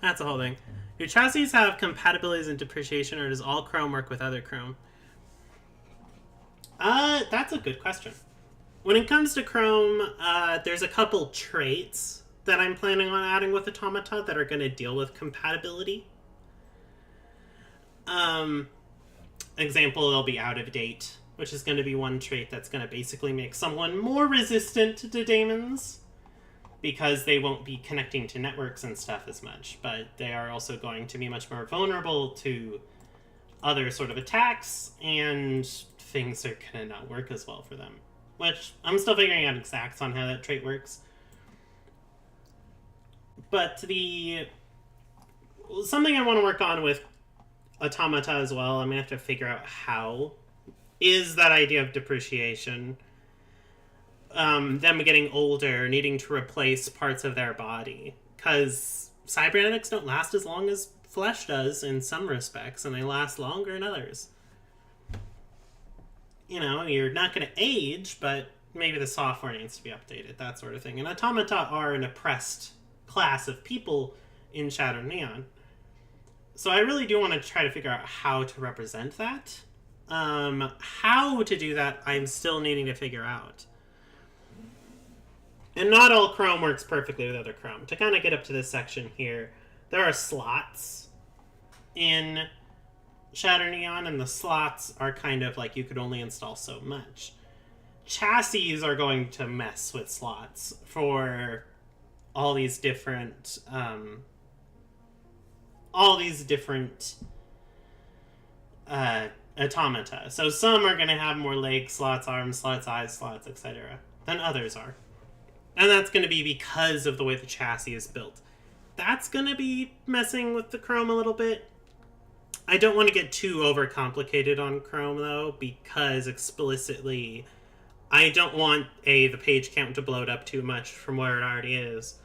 that's the whole thing. Do chassis have compatibilities and depreciation, or does all Chrome work with other Chrome? That's a good question. When it comes to Chrome, there's a couple traits that I'm planning on adding with Automata that are going to deal with compatibility. Example, they'll be out of date, which is going to be one trait that's going to basically make someone more resistant to daemons, because they won't be connecting to networks and stuff as much, but they are also going to be much more vulnerable to other sort of attacks, and things are going to not work as well for them. Which, I'm still figuring out exacts on how that trait works. But something I want to work on with Automata as well, I'm going to have to figure out how, is that idea of depreciation. Them getting older, needing to replace parts of their body. Because cybernetics don't last as long as flesh does in some respects, and they last longer in others. You know, you're not going to age, but maybe the software needs to be updated, that sort of thing. And Automata are an oppressed class of people in Shattered Neon. So I really do want to try to figure out how to represent that. How to do that, I'm still needing to figure out. And not all Chrome works perfectly with other Chrome. To kind of get up to this section here, there are slots in Shatter Neon, and the slots are kind of like you could only install so much. Chassis are going to mess with slots for all these different automata. So some are going to have more leg slots, arm slots, eyes slots, etc. than others are. And that's going to be because of the way the chassis is built. That's going to be messing with the Chrome a little bit. I don't want to get too overcomplicated on Chrome, though, because explicitly I don't want, the page count to bloat up too much from where it already is.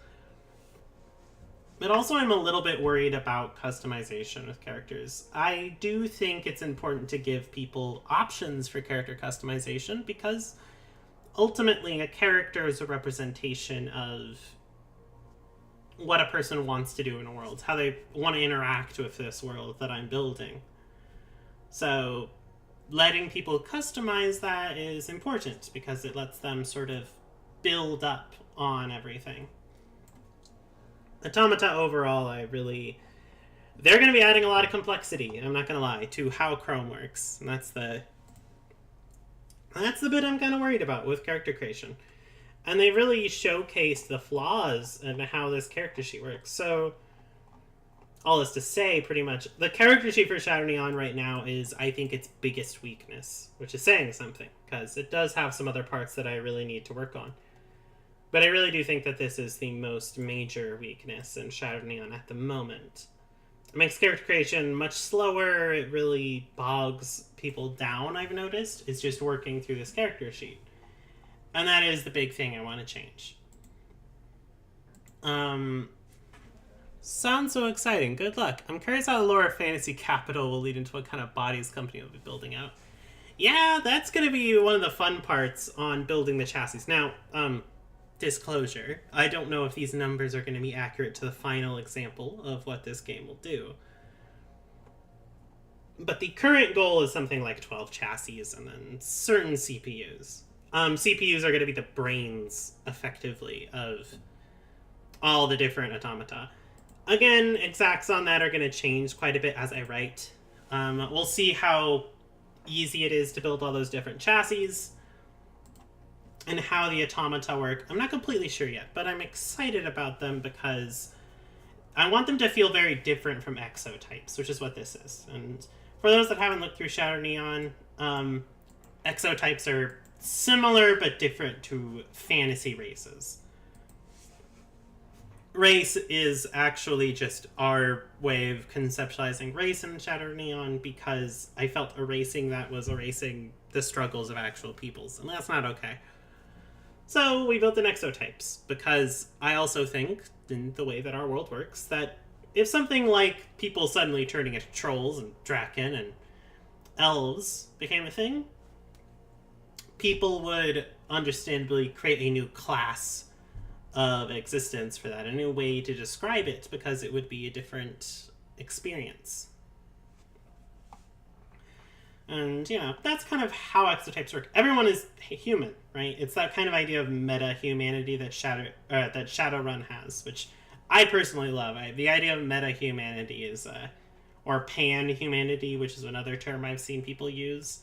But also I'm a little bit worried about customization with characters. I do think it's important to give people options for character customization, because ultimately a character is a representation of what a person wants to do in a world, how they want to interact with this world that I'm building. So letting people customize that is important, because it lets them sort of build up on everything. Automata overall, they're going to be adding a lot of complexity, I'm not going to lie, to how Chrome works. And that's the bit I'm kind of worried about with character creation. And they really showcased the flaws in how this character sheet works. So, all this to say, pretty much, the character sheet for Shadow Neon right now is, I think, its biggest weakness, which is saying something, because it does have some other parts that I really need to work on. But I really do think that this is the most major weakness in Shadow Neon at the moment. It makes character creation much slower, it really bogs people down, I've noticed. It's just working through this character sheet. And that is the big thing I want to change. Sounds so exciting. Good luck. I'm curious how the lore of Fantasy Capital will lead into what kind of bodies company will be building out. Yeah, that's going to be one of the fun parts on building the chassis. Now, disclosure, I don't know if these numbers are going to be accurate to the final example of what this game will do. But the current goal is something like 12 chassis and then certain CPUs. CPUs are going to be the brains, effectively, of all the different automata. Again, exacts on that are going to change quite a bit as I write. We'll see how easy it is to build all those different chassis and how the automata work. I'm not completely sure yet, but I'm excited about them because I want them to feel very different from exotypes, which is what this is. And for those that haven't looked through Shattered Neon, exotypes are similar but different to fantasy races. Race is actually just our way of conceptualizing race in Shattered Neon because I felt erasing that was erasing the struggles of actual peoples, and that's not okay. So we built in exotypes because I also think, in the way that our world works, that if something like people suddenly turning into trolls and draken and elves became a thing, people would understandably create a new class of existence for that, a new way to describe it, because it would be a different experience. And, you know, that's kind of how exotypes work. Everyone is human, right? It's that kind of idea of meta-humanity that Shadowrun has, which I personally love. The idea of meta-humanity is, or pan-humanity, which is another term I've seen people use,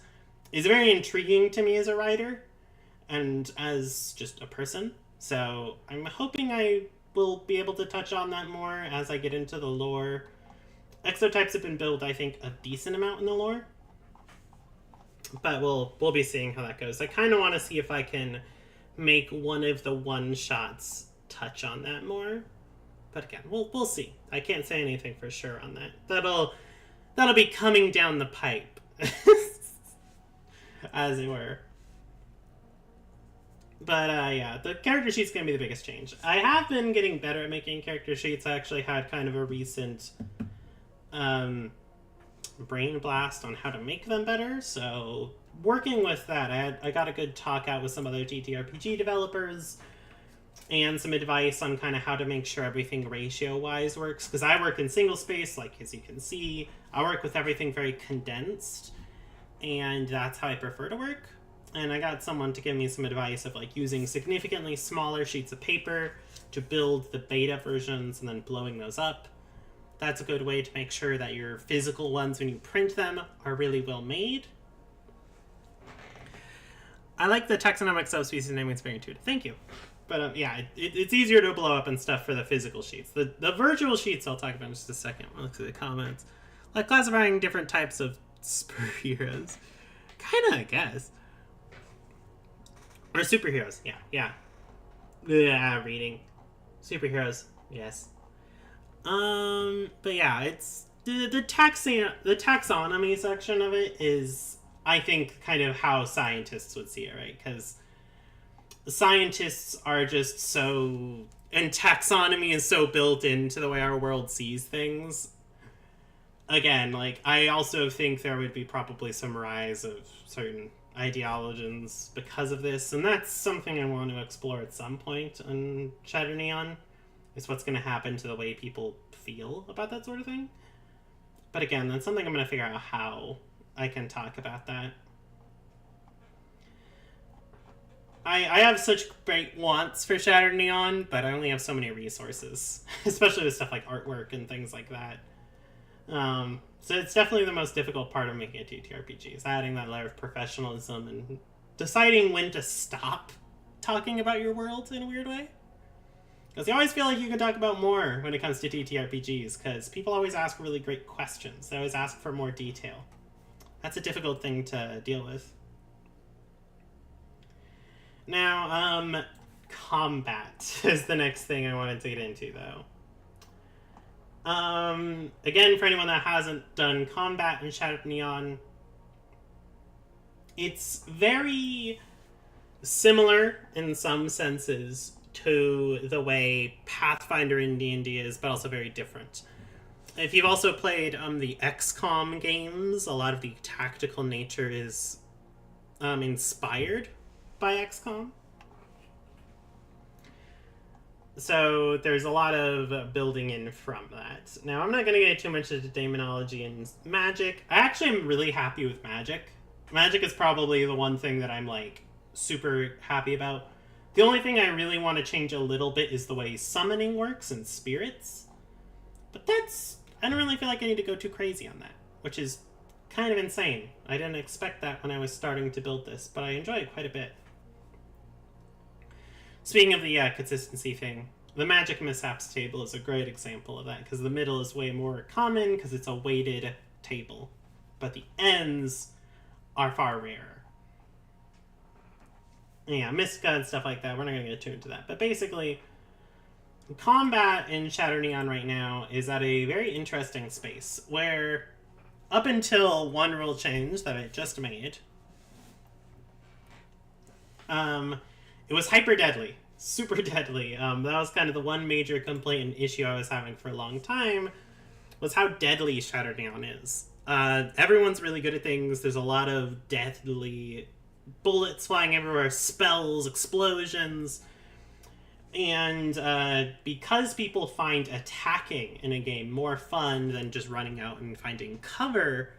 is very intriguing to me as a writer and as just a person. So I'm hoping I will be able to touch on that more as I get into the lore. Exotypes have been built, I think, a decent amount in the lore. But we'll be seeing how that goes. I kind of want to see if I can make one of the one-shots touch on that more. But again, we'll see. I can't say anything for sure on that. That'll be coming down the pipe, as it were. But yeah, the character sheet's going to be the biggest change. I have been getting better at making character sheets. I actually had kind of a recent brain blast on how to make them better. So working with that, I got a good talk out with some other TTRPG developers and some advice on kind of how to make sure everything ratio-wise works. Because I work in single space, like as you can see. I work with everything very condensed, and that's how I prefer to work. And I got someone to give me some advice of like using significantly smaller sheets of paper to build the beta versions and then blowing those up. That's a good way to make sure that your physical ones, when you print them, are really well made. I like the taxonomic subspecies naming, it's very intuitive. Thank you. But yeah, it's easier to blow up and stuff for the physical sheets. The virtual sheets I'll talk about in just a second. I'll look through the comments. Like classifying different types of superheroes. Kinda, I guess. Or superheroes, yeah. Reading. Superheroes, yes. But yeah, it's the taxonomy section of it is, I think, kind of how scientists would see it, right? Because scientists are just so, and taxonomy is so built into the way our world sees things. Again, like, I also think there would be probably some rise of certain ideologies because of this, and that's something I want to explore at some point on Shattered Neon, is what's going to happen to the way people feel about that sort of thing. But again, that's something I'm going to figure out how I can talk about that. I have such great wants for Shattered Neon, but I only have so many resources, especially with stuff like artwork and things like that. So it's definitely the most difficult part of making a TTRPG, is adding that layer of professionalism and deciding when to stop talking about your world in a weird way. Because you always feel like you can talk about more when it comes to TTRPGs, because people always ask really great questions. They always ask for more detail. That's a difficult thing to deal with. Now, combat is the next thing I wanted to get into, though. Again, for anyone that hasn't done combat in Shattered Neon, it's very similar in some senses to the way Pathfinder in D&D is, but also very different. If you've also played the XCOM games, a lot of the tactical nature is inspired by XCOM. So there's a lot of building in from that. Now, I'm not going to get too much into demonology and magic. I actually am really happy with magic. Magic is probably the one thing that I'm, like, super happy about. The only thing I really want to change a little bit is the way summoning works and spirits. But I don't really feel like I need to go too crazy on that, which is kind of insane. I didn't expect that when I was starting to build this, but I enjoy it quite a bit. Speaking of the consistency thing, the magic mishaps table is a great example of that, because the middle is way more common because it's a weighted table, but the ends are far rarer. Yeah, Mystica and stuff like that, we're not going to get too into that. But basically, combat in Shattered Neon right now is at a very interesting space, where up until one rule change that I just made, it was hyper deadly, super deadly. That was kind of the one major complaint and issue I was having for a long time, was how deadly Shattered Neon is. Everyone's really good at things. There's a lot of deadly bullets flying everywhere, spells, explosions. And because people find attacking in a game more fun than just running out and finding cover,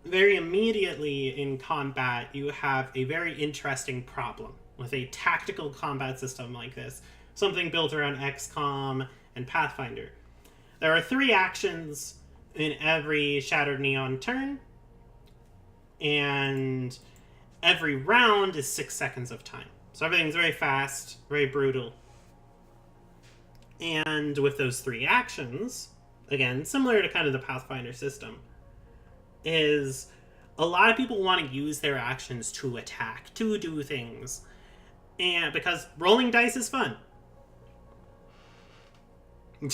very immediately in combat, you have a very interesting problem with a tactical combat system like this. Something built around XCOM and Pathfinder. There are 3 actions in every Shattered Neon turn, and every round is 6 seconds of time. So everything's very fast, very brutal. And with those 3 actions, again, similar to kind of the Pathfinder system, is a lot of people want to use their actions to attack, to do things. And because rolling dice is fun. You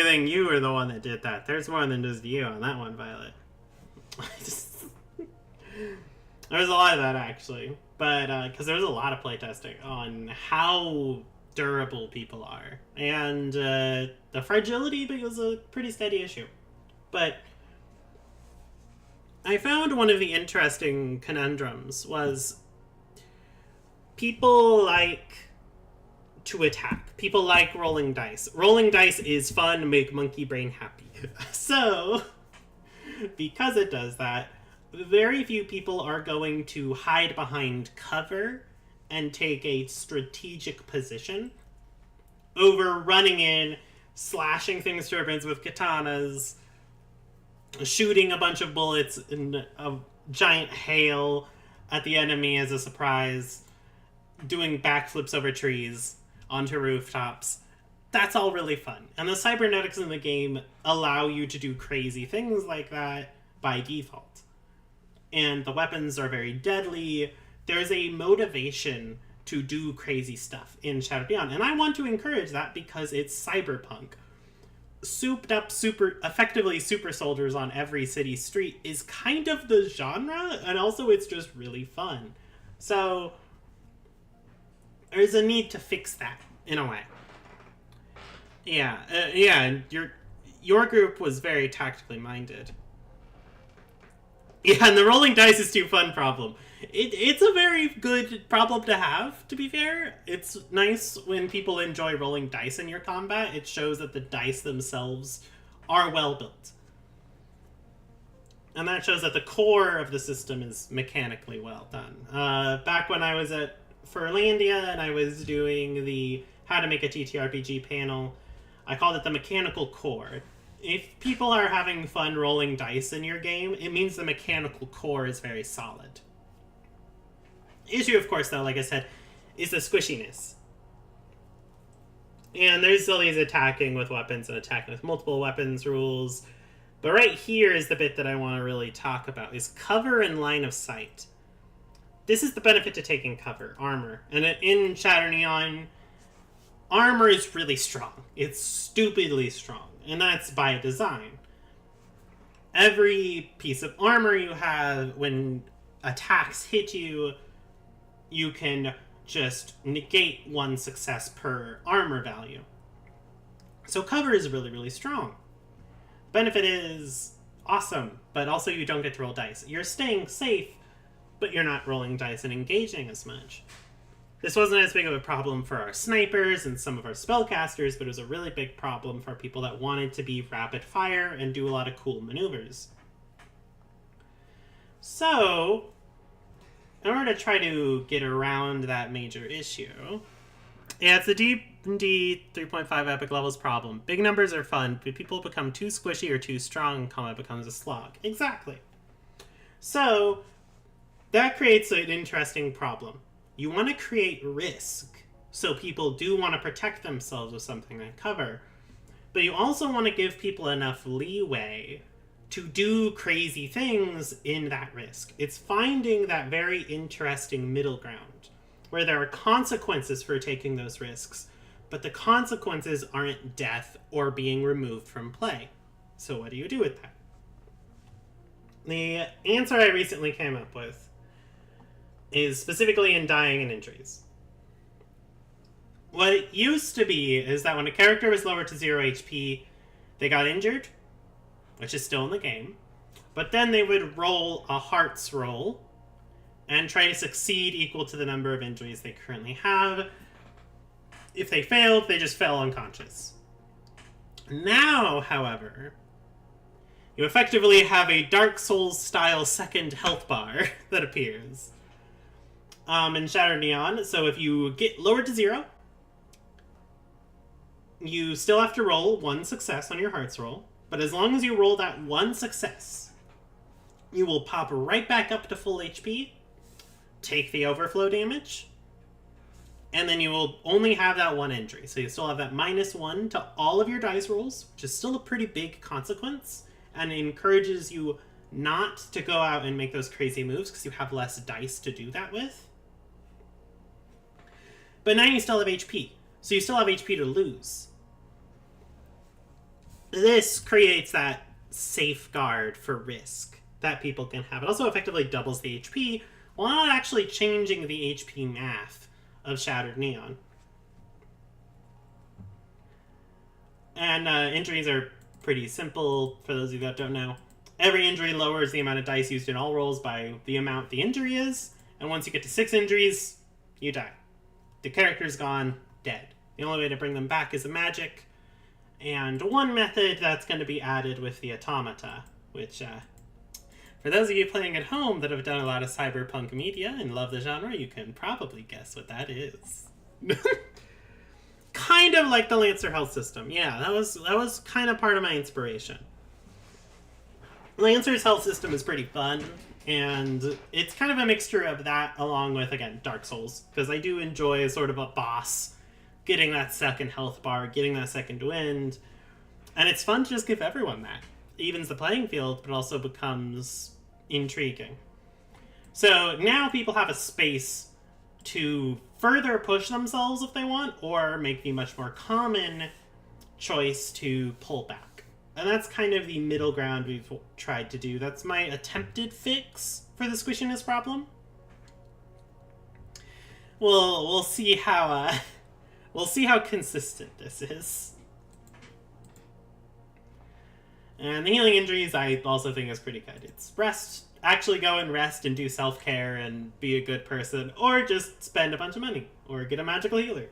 think you were the one that did that. There's more than just you on that one, Violet. There's a lot of that, actually. But, because there's a lot of playtesting on how durable people are. And the fragility was a pretty steady issue. But I found one of the interesting conundrums was people like to attack. People like rolling dice. Rolling dice is fun, make monkey brain happy. So, because it does that, very few people are going to hide behind cover and take a strategic position over running in, slashing things to ribbons with katanas, shooting a bunch of bullets in a giant hail at the enemy as a surprise, doing backflips over trees onto rooftops. That's all really fun. And the cybernetics in the game allow you to do crazy things like that by default. And the weapons are very deadly. There's a motivation to do crazy stuff in Shattered Neon. And I want to encourage that because it's cyberpunk. Souped up effectively super soldiers on every city street is kind of the genre, and also it's just really fun. So there's a need to fix that in a way. Yeah, your group was very tactically minded. Yeah, and the rolling dice is too fun problem. It's a very good problem to have, to be fair. It's nice when people enjoy rolling dice in your combat. It shows that the dice themselves are well built. And that shows that the core of the system is mechanically well done. Back when I was at Furlandia and I was doing the How to Make a TTRPG panel, I called it the mechanical core. If people are having fun rolling dice in your game, it means the mechanical core is very solid. Issue, of course, though, like I said, is the squishiness. And there's still these attacking with weapons and attacking with multiple weapons rules. But right here is the bit that I want to really talk about, is cover and line of sight. This is the benefit to taking cover, armor. And in Shattered Neon, armor is really strong. It's stupidly strong. And that's by design. Every piece of armor you have, when attacks hit you, you can just negate 1 success per armor value. So cover is really, really strong. Benefit is awesome, but also you don't get to roll dice. You're staying safe, but you're not rolling dice and engaging as much. This wasn't as big of a problem for our snipers and some of our spellcasters, but it was a really big problem for people that wanted to be rapid fire and do a lot of cool maneuvers. So, in order to try to get around that major issue, yeah, it's the D&D 3.5 epic levels problem. Big numbers are fun, but people become too squishy or too strong, combat becomes a slog. Exactly. So, that creates an interesting problem. You want to create risk, so people do want to protect themselves with something like cover. But you also want to give people enough leeway to do crazy things in that risk. It's finding that very interesting middle ground, where there are consequences for taking those risks, but the consequences aren't death or being removed from play. So what do you do with that? The answer I recently came up with is specifically in dying and injuries. What it used to be is that when a character was lower to 0 HP, they got injured, which is still in the game, but then they would roll a hearts roll and try to succeed equal to the number of injuries they currently have. If they failed, they just fell unconscious. Now, however, you effectively have a Dark Souls-style second health bar that appears in Shattered Neon. So if you get lowered to 0, you still have to roll 1 success on your hearts roll, but as long as you roll that 1 success, you will pop right back up to full HP, take the overflow damage, and then you will only have that 1 injury. So you still have that -1 to all of your dice rolls, which is still a pretty big consequence, and it encourages you not to go out and make those crazy moves because you have less dice to do that with. But now you still have HP, so you still have HP to lose. This creates that safeguard for risk that people can have. It also effectively doubles the HP while not actually changing the HP math of Shattered Neon. And injuries are pretty simple, for those of you that don't know. Every injury lowers the amount of dice used in all rolls by the amount the injury is, and once you get to 6 injuries, you die. The character's gone, dead. The only way to bring them back is a magic, and one method that's going to be added with the automata, which, for those of you playing at home that have done a lot of cyberpunk media and love the genre, you can probably guess what that is. Kind of like the Lancer health system. Yeah, that was kind of part of my inspiration. Lancer's health system is pretty fun, and it's kind of a mixture of that along with, again, Dark Souls, because I do enjoy sort of a boss getting that second health bar, getting that second wind, and it's fun to just give everyone that. It evens the playing field, but also becomes intriguing. So now people have a space to further push themselves if they want, or make the much more common choice to pull back. And that's kind of the middle ground we've tried to do. That's my attempted fix for the squishiness problem. We'll see how we'll see how consistent this is. And the healing injuries I also think is pretty good. It's rest. Actually go and rest and do self-care and be a good person, or just spend a bunch of money, or get a magical healer.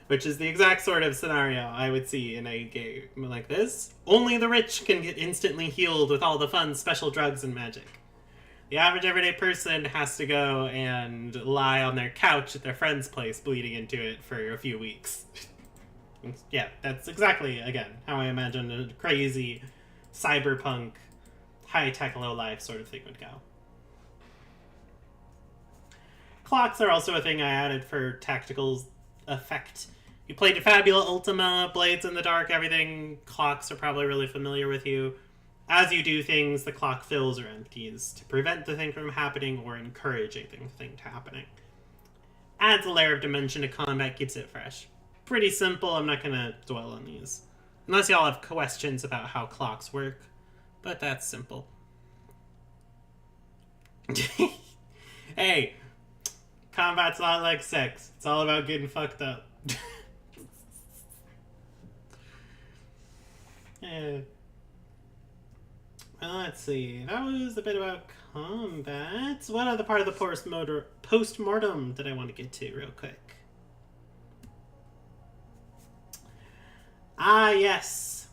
Which is the exact sort of scenario I would see in a game like this. Only the rich can get instantly healed with all the fun special drugs and magic. The average everyday person has to go and lie on their couch at their friend's place bleeding into it for a few weeks. Yeah, that's exactly, again, how I imagine a crazy cyberpunk high-tech, low-life sort of thing would go. Clocks are also a thing I added for tactical effect. You played Fabula Ultima, Blades in the Dark, everything. Clocks are probably really familiar with you. As you do things, the clock fills or empties to prevent the thing from happening or encourage a thing to happening. Adds a layer of dimension to combat, keeps it fresh. Pretty simple, I'm not going to dwell on these. Unless y'all have questions about how clocks work. But that's simple. Hey, combat's not like sex. It's all about getting fucked up. Well, let's see. That was a bit about combat. What other part of the postmortem did I want to get to real quick? Ah, yes.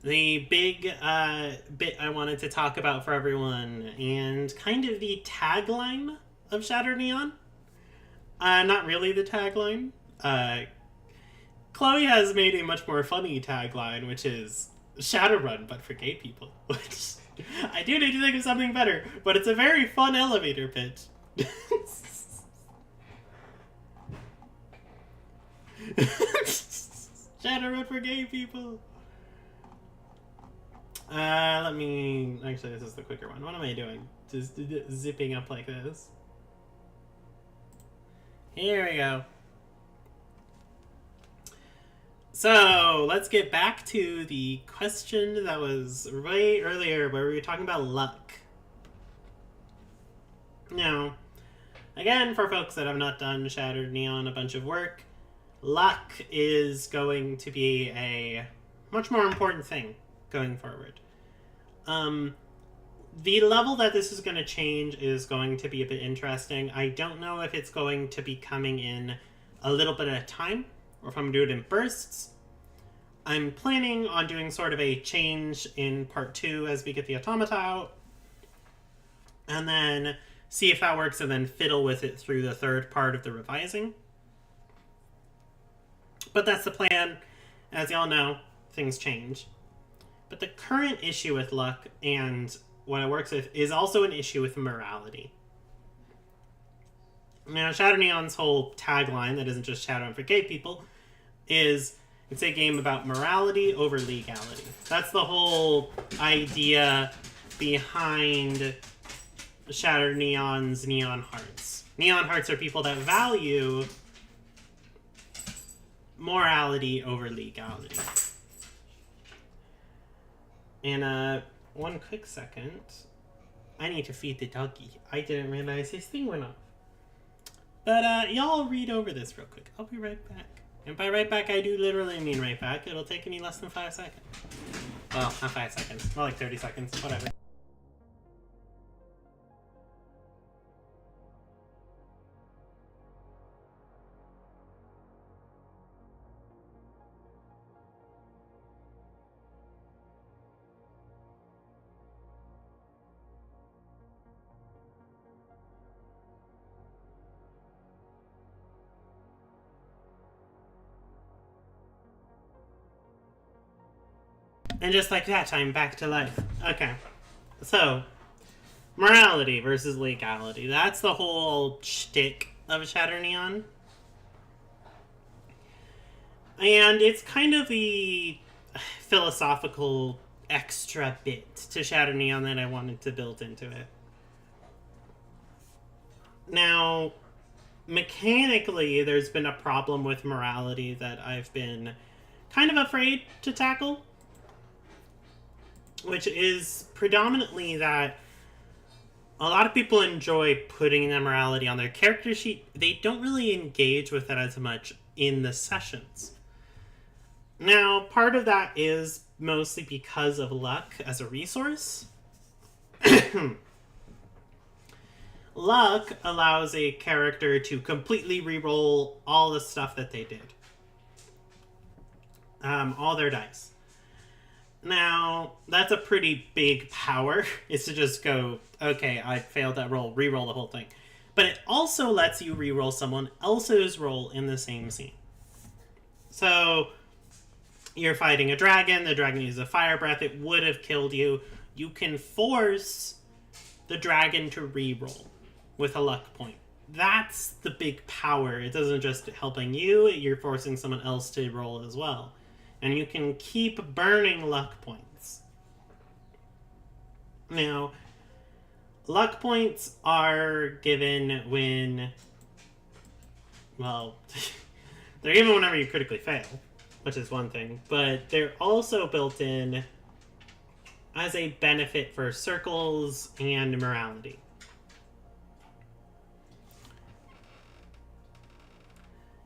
The big bit I wanted to talk about for everyone, and kind of the tagline of Shattered Neon. Not really the tagline. Chloe has made a much more funny tagline, which is Shadowrun, but for gay people. Which I do need to think of something better, but it's a very fun elevator pitch. Shadowrun for gay people. Let me... Actually, this is the quicker one. What am I doing? Just zipping up like this. Here we go. So, let's get back to the question that was right earlier where we were talking about luck. Now, again, for folks that have not done Shattered Neon a bunch of work, luck is going to be a much more important thing going forward. The level that this is going to change is going to be a bit interesting. I don't know if it's going to be coming in a little bit at a time, or if I'm going to do it in bursts. I'm planning on doing sort of a change in part 2 as we get the automata out, and then see if that works, and then fiddle with it through the third part of the revising. But that's the plan. As y'all know, things change. But the current issue with luck and what it works with is also an issue with morality. Now, Shadow Neon's whole tagline, that isn't just Shadowrun for gay people, is it's a game about morality over legality. That's the whole idea behind Shadow Neon's Neon Hearts. Neon Hearts are people that value morality over legality. And, one quick second. I need to feed the doggy. I didn't realize his thing went off. But, y'all read over this real quick. I'll be right back. And by right back, I do literally mean right back. It'll take me less than 5 seconds. Well, not 5 seconds. More like 30 seconds. Whatever. And just like that, I'm back to life. Okay. So, morality versus legality. That's the whole shtick of Shatter Neon. And it's kind of the philosophical extra bit to Shatter Neon that I wanted to build into it. Now, mechanically, there's been a problem with morality that I've been kind of afraid to tackle, which is predominantly that a lot of people enjoy putting their morality on their character sheet. They don't really engage with it as much in the sessions. Now, part of that is mostly because of luck as a resource. Luck allows a character to completely reroll all the stuff that they did. All their dice. Now, that's a pretty big power, is to just go, okay, I failed that roll, re-roll the whole thing. But it also lets you re-roll someone else's roll in the same scene. So, you're fighting a dragon, the dragon uses a fire breath, it would have killed you. You can force the dragon to re-roll with a luck point. That's the big power. It doesn't just helping you, you're forcing someone else to roll as well. And you can keep burning luck points. Now, luck points are given when... Well, they're given whenever you critically fail, which is one thing. But they're also built in as a benefit for circles and morality.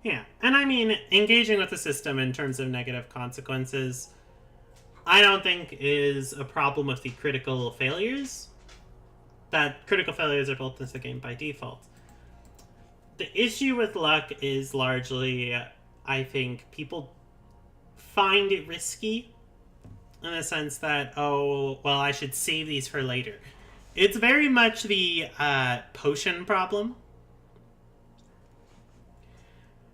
Yeah, and I mean, engaging with the system in terms of negative consequences, I don't think is a problem with the critical failures. that critical failures are built into the game by default. The issue with luck is largely, I think, people find it risky in the sense that, oh, well, I should save these for later. It's very much the potion problem.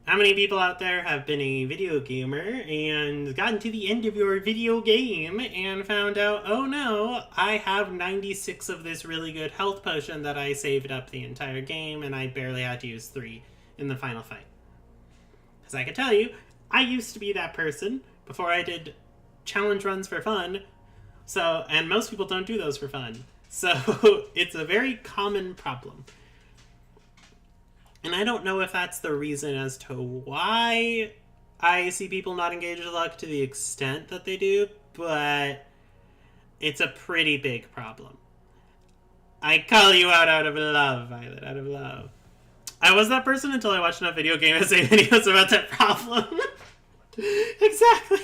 How many people out there have been a video gamer and gotten to the end of your video game and found out, oh no, I have 96 of this really good health potion that I saved up the entire game and I barely had to use 3 in the final fight? Because I can tell you, I used to be that person before I did challenge runs for fun. So, and most people don't do those for fun. So it's a very common problem. And I don't know if that's the reason as to why I see people not engage with luck to the extent that they do, but it's a pretty big problem. I call you out of love, Violet, out of love. I was that person until I watched enough video game essay videos about that problem. Exactly.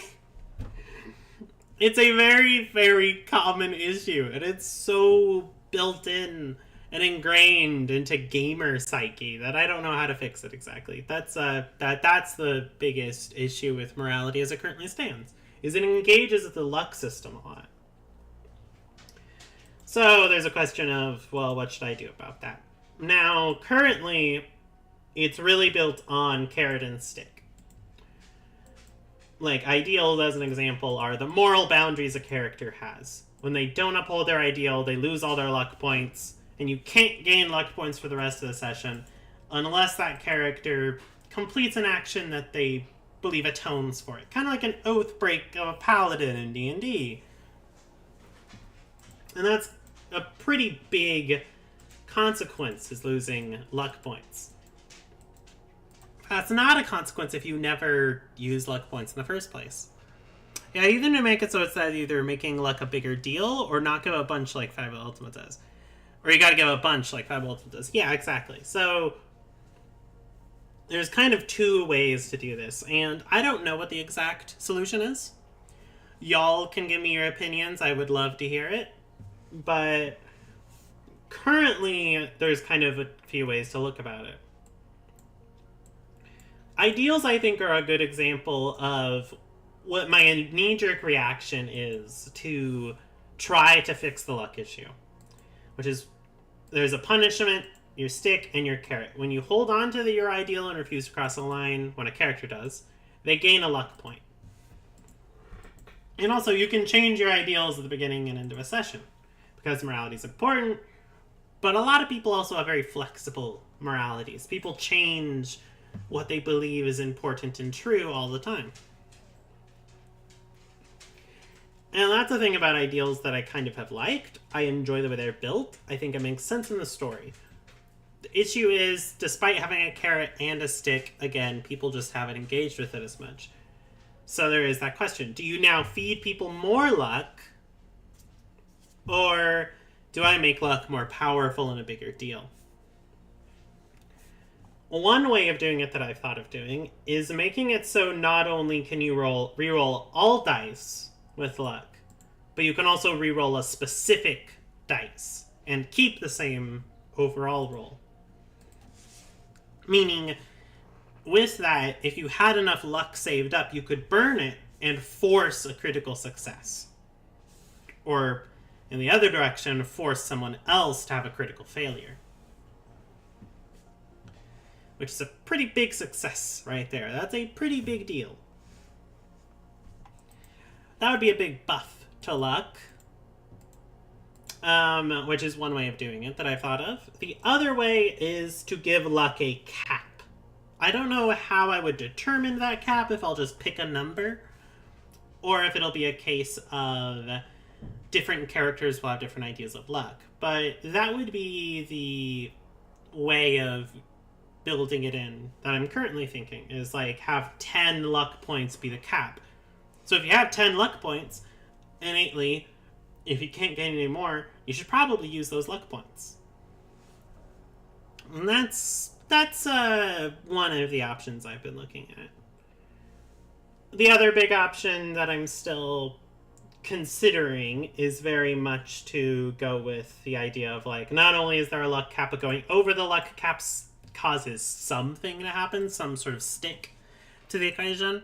It's a very, very common issue, and it's so built in and ingrained into gamer psyche that I don't know how to fix it exactly. That's the biggest issue with morality as it currently stands, is it engages with the luck system a lot. So there's a question of, well, what should I do about that? Now, currently, it's really built on carrot and stick. Like, ideals, as an example, are the moral boundaries a character has. When they don't uphold their ideal, they lose all their luck points, and you can't gain luck points for the rest of the session unless that character completes an action that they believe atones for it. Kind of like an oath break of a paladin in D&D. And that's a pretty big consequence, is losing luck points. That's not a consequence if you never use luck points in the first place. Yeah, either to make it so it's that either making luck a bigger deal or not give a bunch like Fireball Ultimate does. Or you gotta give a bunch like Fireball Ultimate does. Yeah, exactly. So there's kind of 2 ways to do this, and I don't know what the exact solution is. Y'all can give me your opinions. I would love to hear it. But currently, there's kind of a few ways to look about it. Ideals, I think, are a good example of what my knee-jerk reaction is to try to fix the luck issue. Which is, there's a punishment, your stick, and your carrot. When you hold on to your ideal and refuse to cross a line, when a character does, they gain a luck point. And also, you can change your ideals at the beginning and end of a session, because morality is important, but a lot of people also have very flexible moralities. People change what they believe is important and true all the time. And that's the thing about ideals that I kind of have liked. I enjoy the way they're built. I think it makes sense in the story. The issue is, despite having a carrot and a stick, again, people just haven't engaged with it as much. So there is that question. Do you now feed people more luck? Or do I make luck more powerful and a bigger deal? One way of doing it that I've thought of doing is making it so not only can you reroll all dice with luck, but you can also reroll a specific dice and keep the same overall roll. Meaning, with that, if you had enough luck saved up, you could burn it and force a critical success. Or, in the other direction, force someone else to have a critical failure. Which is a pretty big success right there. That's a pretty big deal. That would be a big buff to luck. Which is one way of doing it that I've thought of. The other way is to give luck a cap. I don't know how I would determine that cap, if I'll just pick a number, or if it'll be a case of different characters will have different ideas of luck. But that would be the way of building it in that I'm currently thinking, is like have 10 luck points be the cap. So if you have 10 luck points, innately, if you can't gain any more, you should probably use those luck points. And that's one of the options I've been looking at. The other big option that I'm still considering is very much to go with the idea of, like, not only is there a luck cap, but going over the luck caps causes something to happen, some sort of stick to the equation,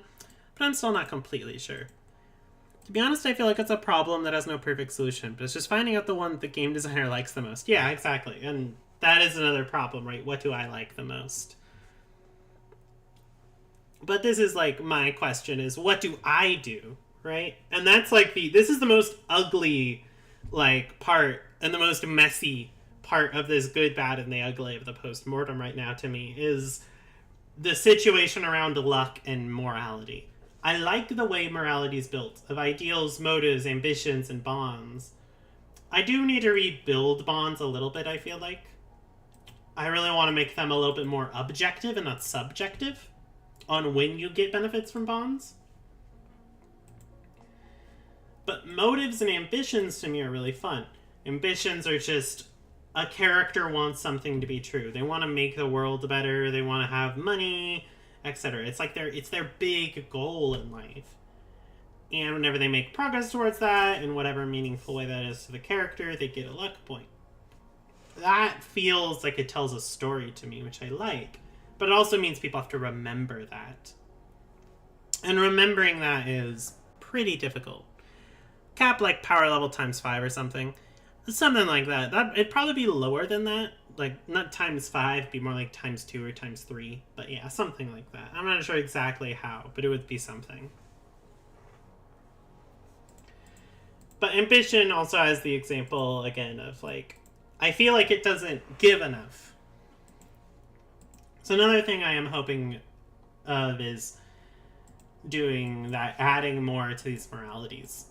but I'm still not completely sure. To be honest, I feel like it's a problem that has no perfect solution, but it's just finding out the one the game designer likes the most. Yeah, exactly. And that is another problem, right? What do I like the most? But this is, like, my question is, what do I do, right? And that's, like, this is the most ugly, like, part and the most messy part of this good, bad, and the ugly of the postmortem right now to me is the situation around luck and morality. I like the way morality is built, of ideals, motives, ambitions, and bonds. I do need to rebuild bonds a little bit, I feel like. I really want to make them a little bit more objective and not subjective on when you get benefits from bonds. But motives and ambitions to me are really fun. Ambitions are just a character wants something to be true. They want to make the world better, they want to have money, etc. It's like it's their big goal in life. And whenever they make progress towards that, in whatever meaningful way that is to the character, they get a luck point. That feels like it tells a story to me, which I like. But it also means people have to remember that. And remembering that is pretty difficult. Cap like power level times 5 or something. Something like that. It'd probably be lower than that. Like, not times 5, be more like times 2 or times 3. But yeah, something like that. I'm not sure exactly how, but it would be something. But ambition also has the example, again, of, like, I feel like it doesn't give enough. So another thing I am hoping of is doing that, adding more to these moralities.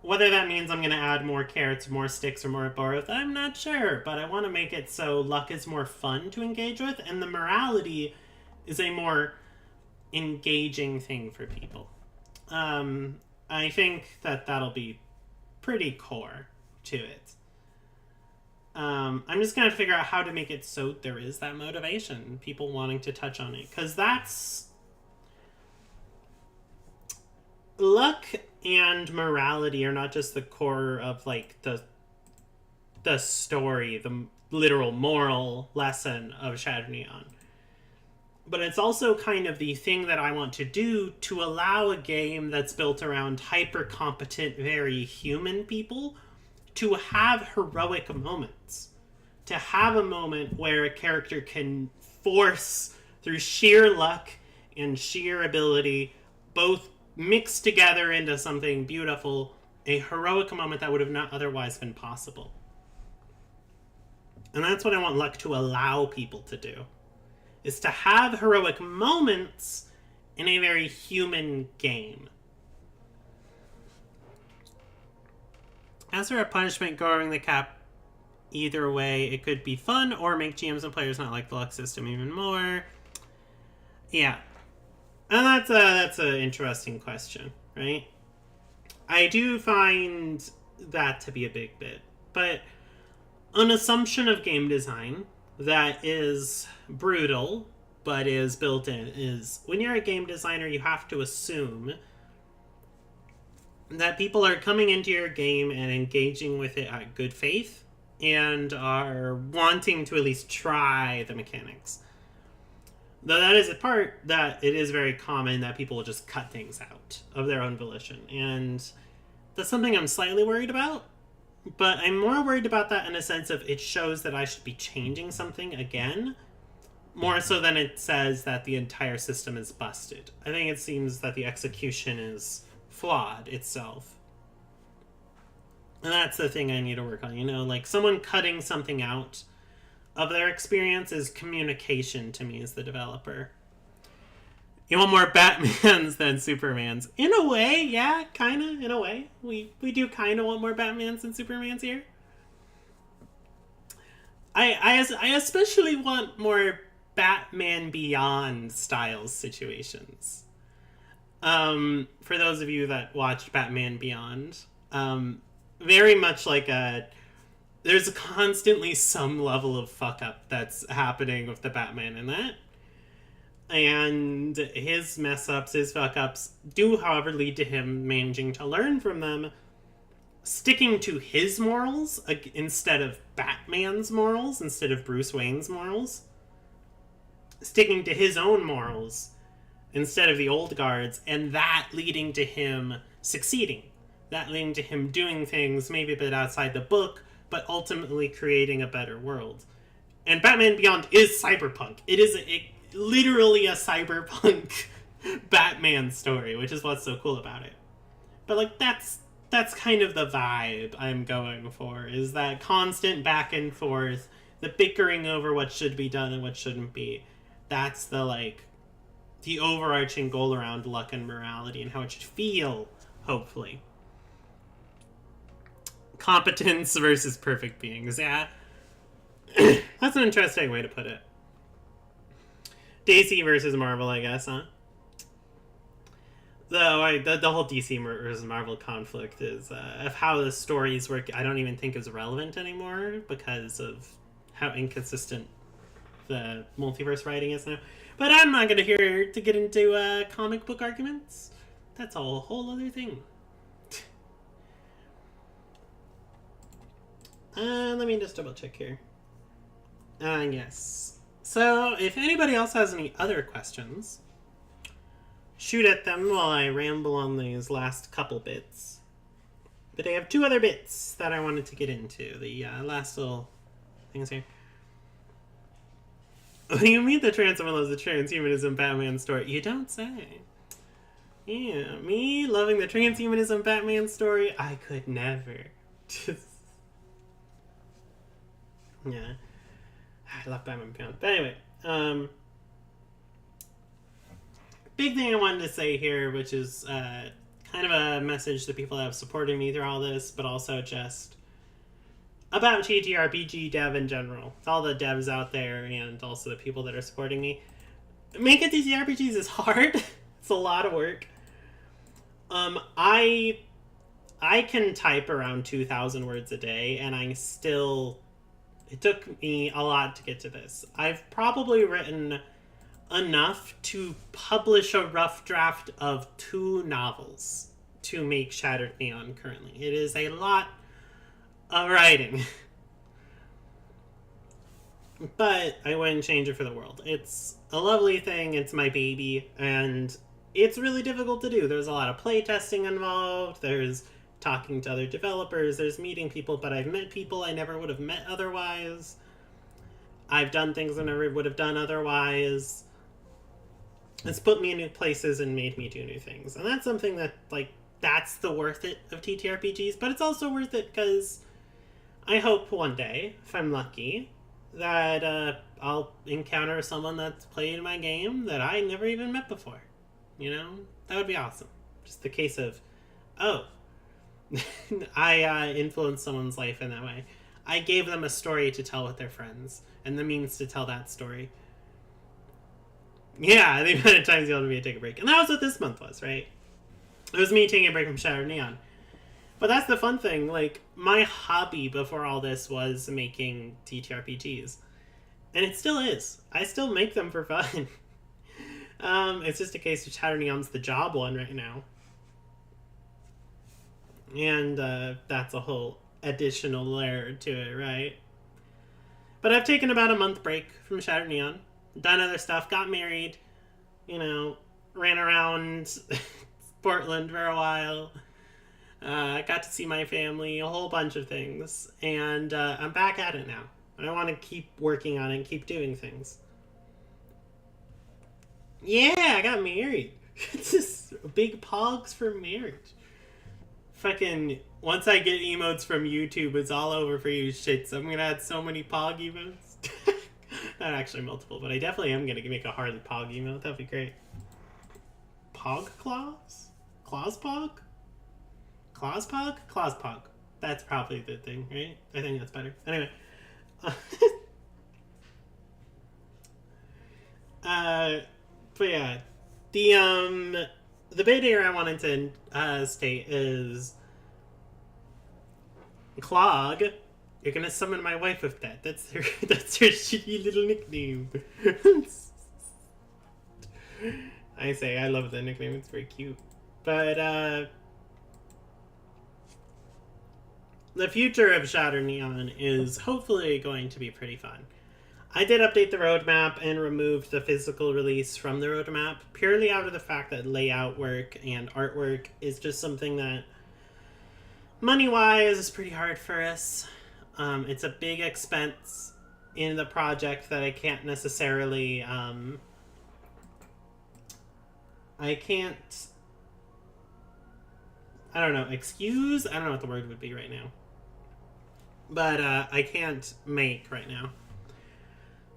Whether that means I'm going to add more carrots, more sticks, or more both, I'm not sure. But I want to make it so luck is more fun to engage with, and the morality is a more engaging thing for people. I think that that'll be pretty core to it. I'm just going to figure out how to make it so there is that motivation, people wanting to touch on it. Because that's... luck and morality are not just the core of, like, the story, the literal moral lesson of Shattered Neon. But it's also kind of the thing that I want to do to allow a game that's built around hyper-competent, very human people to have heroic moments. To have a moment where a character can force, through sheer luck and sheer ability, both mixed together into something beautiful, a heroic moment that would have not otherwise been possible. And that's what I want luck to allow people to do. Is to have heroic moments in a very human game. As for a punishment going the cap, either way, it could be fun or make GMs and players not like the luck system even more. Yeah. And that's an interesting question, right? I do find that to be a big bit. But an assumption of game design that is brutal, but is built in, is when you're a game designer, you have to assume that people are coming into your game and engaging with it at good faith and are wanting to at least try the mechanics. Though that is a part that it is very common that people will just cut things out of their own volition. And that's something I'm slightly worried about. But I'm more worried about that in a sense of it shows that I should be changing something again, more so than it says that the entire system is busted. I think it seems that the execution is flawed itself. And that's the thing I need to work on, you know? Like, someone cutting something out of their experience is communication to me as the developer. You want more Batmans than Supermans. In a way, yeah, kind of, in a way. We do kind of want more Batmans than Supermans here. I especially want more Batman Beyond style situations. For those of you that watched Batman Beyond, very much like there's constantly some level of fuck up that's happening with the Batman in that. And his mess ups, his fuck ups, do, however, lead to him managing to learn from them, sticking to his morals instead of Batman's morals, instead of Bruce Wayne's morals, sticking to his own morals instead of the old guard's, and that leading to him succeeding. That leading to him doing things maybe a bit outside the book, but ultimately creating a better world. And Batman Beyond is cyberpunk. It is literally a cyberpunk Batman story, which is what's so cool about it. But like that's kind of the vibe I'm going for, is that constant back and forth, the bickering over what should be done and what shouldn't be. That's the overarching goal around luck and morality and how it should feel, hopefully. Competence versus perfect beings, yeah. That's an interesting way to put it. DC versus Marvel, I guess, huh? Though the whole DC versus Marvel conflict is of how the stories work. I don't even think is relevant anymore because of how inconsistent the multiverse writing is now. But I'm not going to get into comic book arguments. That's a whole other thing. Let me just double check here. Yes. So, if anybody else has any other questions, shoot at them while I ramble on these last couple bits. But I have two other bits that I wanted to get into. The last little things here. When you meet the Transformer loves the transhumanism Batman story, you don't say. Yeah, me loving the transhumanism Batman story, I could never. Yeah. I love Batman Beyond. But anyway, big thing I wanted to say here, which is kind of a message to people that have supported me through all this, but also just about TTRPG dev in general. It's all the devs out there and also the people that are supporting me. Making TTRPGs is hard. It's a lot of work. I can type around 2,000 words a day, and it took me a lot to get to this. I've probably written enough to publish a rough draft of 2 novels to make Shattered Neon currently. It is a lot of writing. But I wouldn't change it for the world. It's a lovely thing, it's my baby, and it's really difficult to do. There's a lot of playtesting involved, there's talking to other developers, there's meeting people, but I've met people I never would have met otherwise. I've done things I never would have done otherwise. It's put me in new places and made me do new things. And that's something that, that's the worth it of TTRPGs, but it's also worth it because I hope one day, if I'm lucky, that I'll encounter someone that's played my game that I never even met before. You know? That would be awesome. Just the case of, I influenced someone's life in that way. I gave them a story to tell with their friends, and the means to tell that story. Yeah, the amount of times you wanted me to take a break. And that was what this month was, right? It was me taking a break from Shattered Neon. But that's the fun thing. My hobby before all this was making TTRPGs. And it still is. I still make them for fun. It's just a case of Shattered Neon's the job one right now. And that's a whole additional layer to it, right? But I've taken about a month break from Shattered Neon. Done other stuff. Got married. Ran around Portland for a while. Got to see my family. A whole bunch of things. And I'm back at it now. I want to keep working on it and keep doing things. Yeah, I got married. It's just big pogs for marriage. Fucking, once I get emotes from YouTube, it's all over for you shits. I'm gonna add so many pog emotes. Not actually multiple, but I definitely am gonna make a Harley pog emote. That'd be great. Pog Klawz? Klawz pog? Klawz pog? Klawz pog. That's probably the thing, right? I think that's better. Anyway. But yeah. The bit here I wanted to state is Clog. You're gonna summon my wife with that. That's her shitty little nickname. I say I love the nickname. It's very cute. But the future of Shatter Neon is hopefully going to be pretty fun. I did update the roadmap and removed the physical release from the roadmap purely out of the fact that layout work and artwork is just something that money-wise is pretty hard for us. It's a big expense in the project that I can't necessarily excuse? I don't know what the word would be right now. But I can't make right now.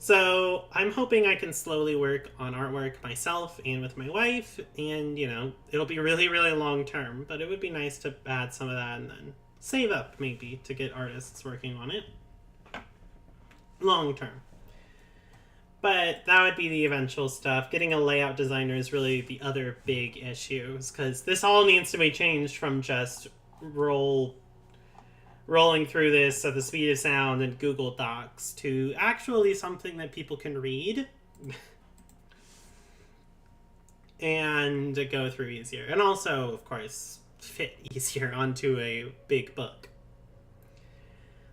So I'm hoping I can slowly work on artwork myself and with my wife, and, you know, it'll be really, really long term, but it would be nice to add some of that and then save up, maybe, to get artists working on it. Long term. But that would be the eventual stuff. Getting a layout designer is really the other big issue, because this all needs to be changed from just rolling through this at the speed of sound and Google Docs to actually something that people can read and go through easier. And also, of course, fit easier onto a big book.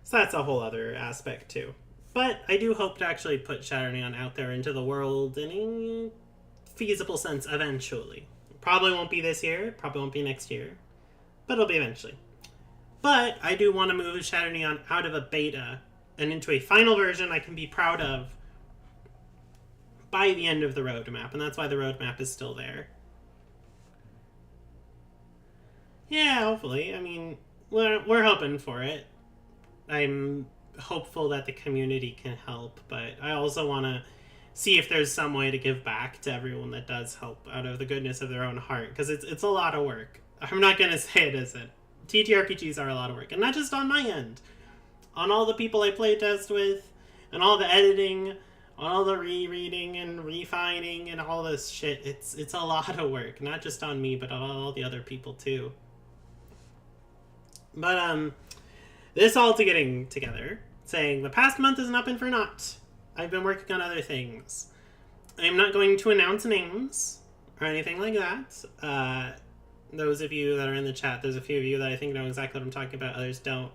So that's a whole other aspect too. But I do hope to actually put Shatter Neon out there into the world in a feasible sense eventually. Probably won't be this year, probably won't be next year, but it'll be eventually. But I do want to move Shatter Neon out of a beta and into a final version I can be proud of by the end of the roadmap, and that's why the roadmap is still there. Yeah, hopefully. I mean, we're hoping for it. I'm hopeful that the community can help, but I also want to see if there's some way to give back to everyone that does help out of the goodness of their own heart, because it's a lot of work. I'm not going to say it isn't. TTRPGs are a lot of work, and not just on my end. On all the people I playtest with, and all the editing, on all the rereading and refining and all this shit. It's a lot of work, not just on me, but on all the other people too. But this all to getting together, saying the past month isn't up and for naught. I've been working on other things. I'm not going to announce names or anything like that. Those of you that are in the chat, there's a few of you that I think know exactly what I'm talking about, others don't.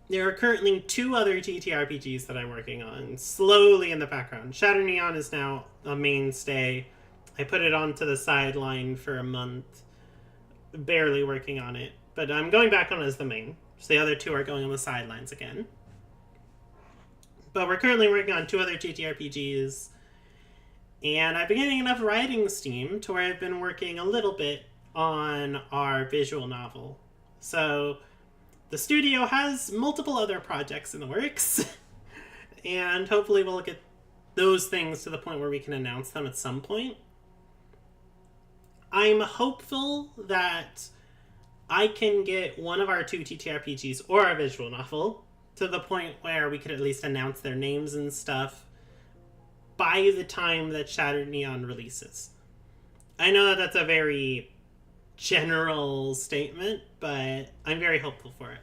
There are currently 2 other TTRPGs that I'm working on, slowly in the background. Shatter Neon is now a mainstay. I put it onto the sideline for a month, barely working on it, but I'm going back on it as the main. So the other 2 are going on the sidelines again. But we're currently working on 2 other TTRPGs, and I've been getting enough writing steam to where I've been working a little bit on our visual novel. So the studio has multiple other projects in the works, and hopefully we'll get those things to the point where we can announce them at some point. I'm hopeful that I can get one of our 2 TTRPGs or our visual novel to the point where we could at least announce their names and stuff by the time that Shattered Neon releases. I know that that's a very general statement, but I'm very hopeful for it.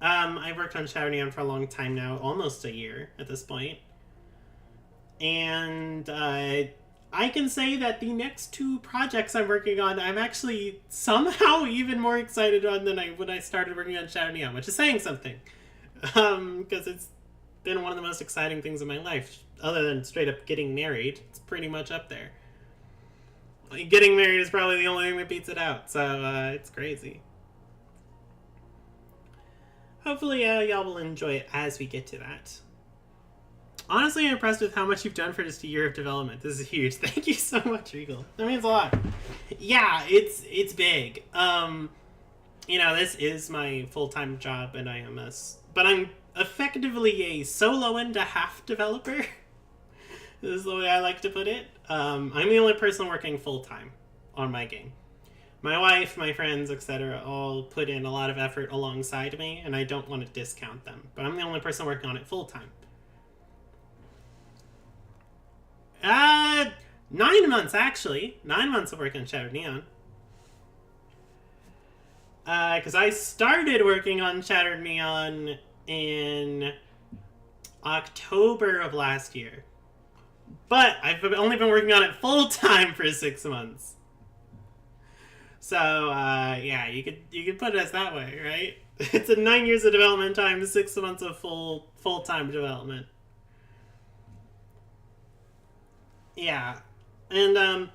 I've worked on Shattered Neon for a long time now, almost a year at this point. And I can say that the next 2 projects I'm working on, I'm actually somehow even more excited on than when I started working on Shattered Neon, which is saying something. Because it's been one of the most exciting things in my life, other than straight up getting married. It's pretty much up there. Like, getting married is probably the only thing that beats it out, so it's crazy. Hopefully y'all will enjoy it as we get to that. Honestly, I'm impressed with how much you've done for just a year of development. This is huge. Thank you so much, Regal. That means a lot. Yeah, it's big. You know, this is my full-time job, and but I'm effectively a solo and a half developer. This is the way I like to put it. I'm the only person working full-time on my game. My wife, my friends, etc. all put in a lot of effort alongside me, and I don't want to discount them. But I'm the only person working on it full-time. 9 months, actually. 9 months of working on Shattered Neon. Because I started working on Shattered Neon in October of last year. But I've only been working on it full time for 6 months. So yeah, you could put it as that way, right? It's a 9 years of development time, 6 months of full time development. Yeah, and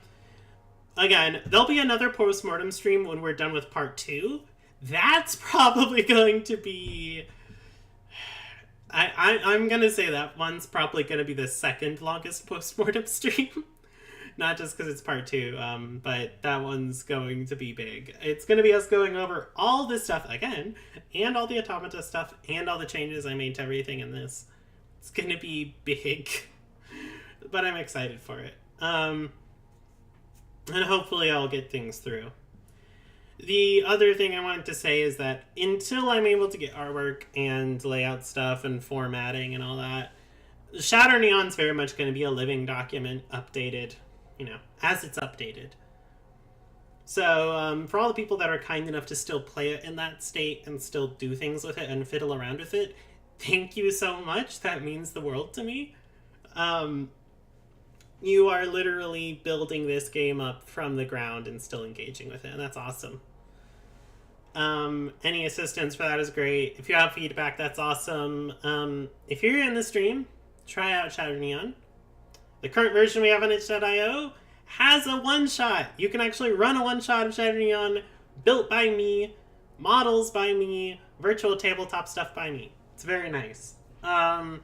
again, there'll be another postmortem stream when we're done with part 2. That's probably going to be. I'm gonna say that one's probably gonna be the second longest postmortem stream. Not just because it's part 2, but that one's going to be big. It's going to be us going over all this stuff again, and all the automata stuff, and all the changes I made to everything in this. It's going to be big, but I'm excited for it. And hopefully I'll get things through. The other thing I wanted to say is that until I'm able to get artwork and layout stuff and formatting and all that, Shatter Neon's very much going to be a living document, updated, as it's updated. So for all the people that are kind enough to still play it in that state and still do things with it and fiddle around with it, thank you so much. That means the world to me. You are literally building this game up from the ground and still engaging with it, and that's awesome. Any assistance for that is great. If you have feedback, that's awesome. If you're in the stream, try out Shatter Neon. The current version we have on itch.io has a one-shot. You can actually run a one-shot of Shatter Neon, built by me, models by me, virtual tabletop stuff by me. It's very nice. And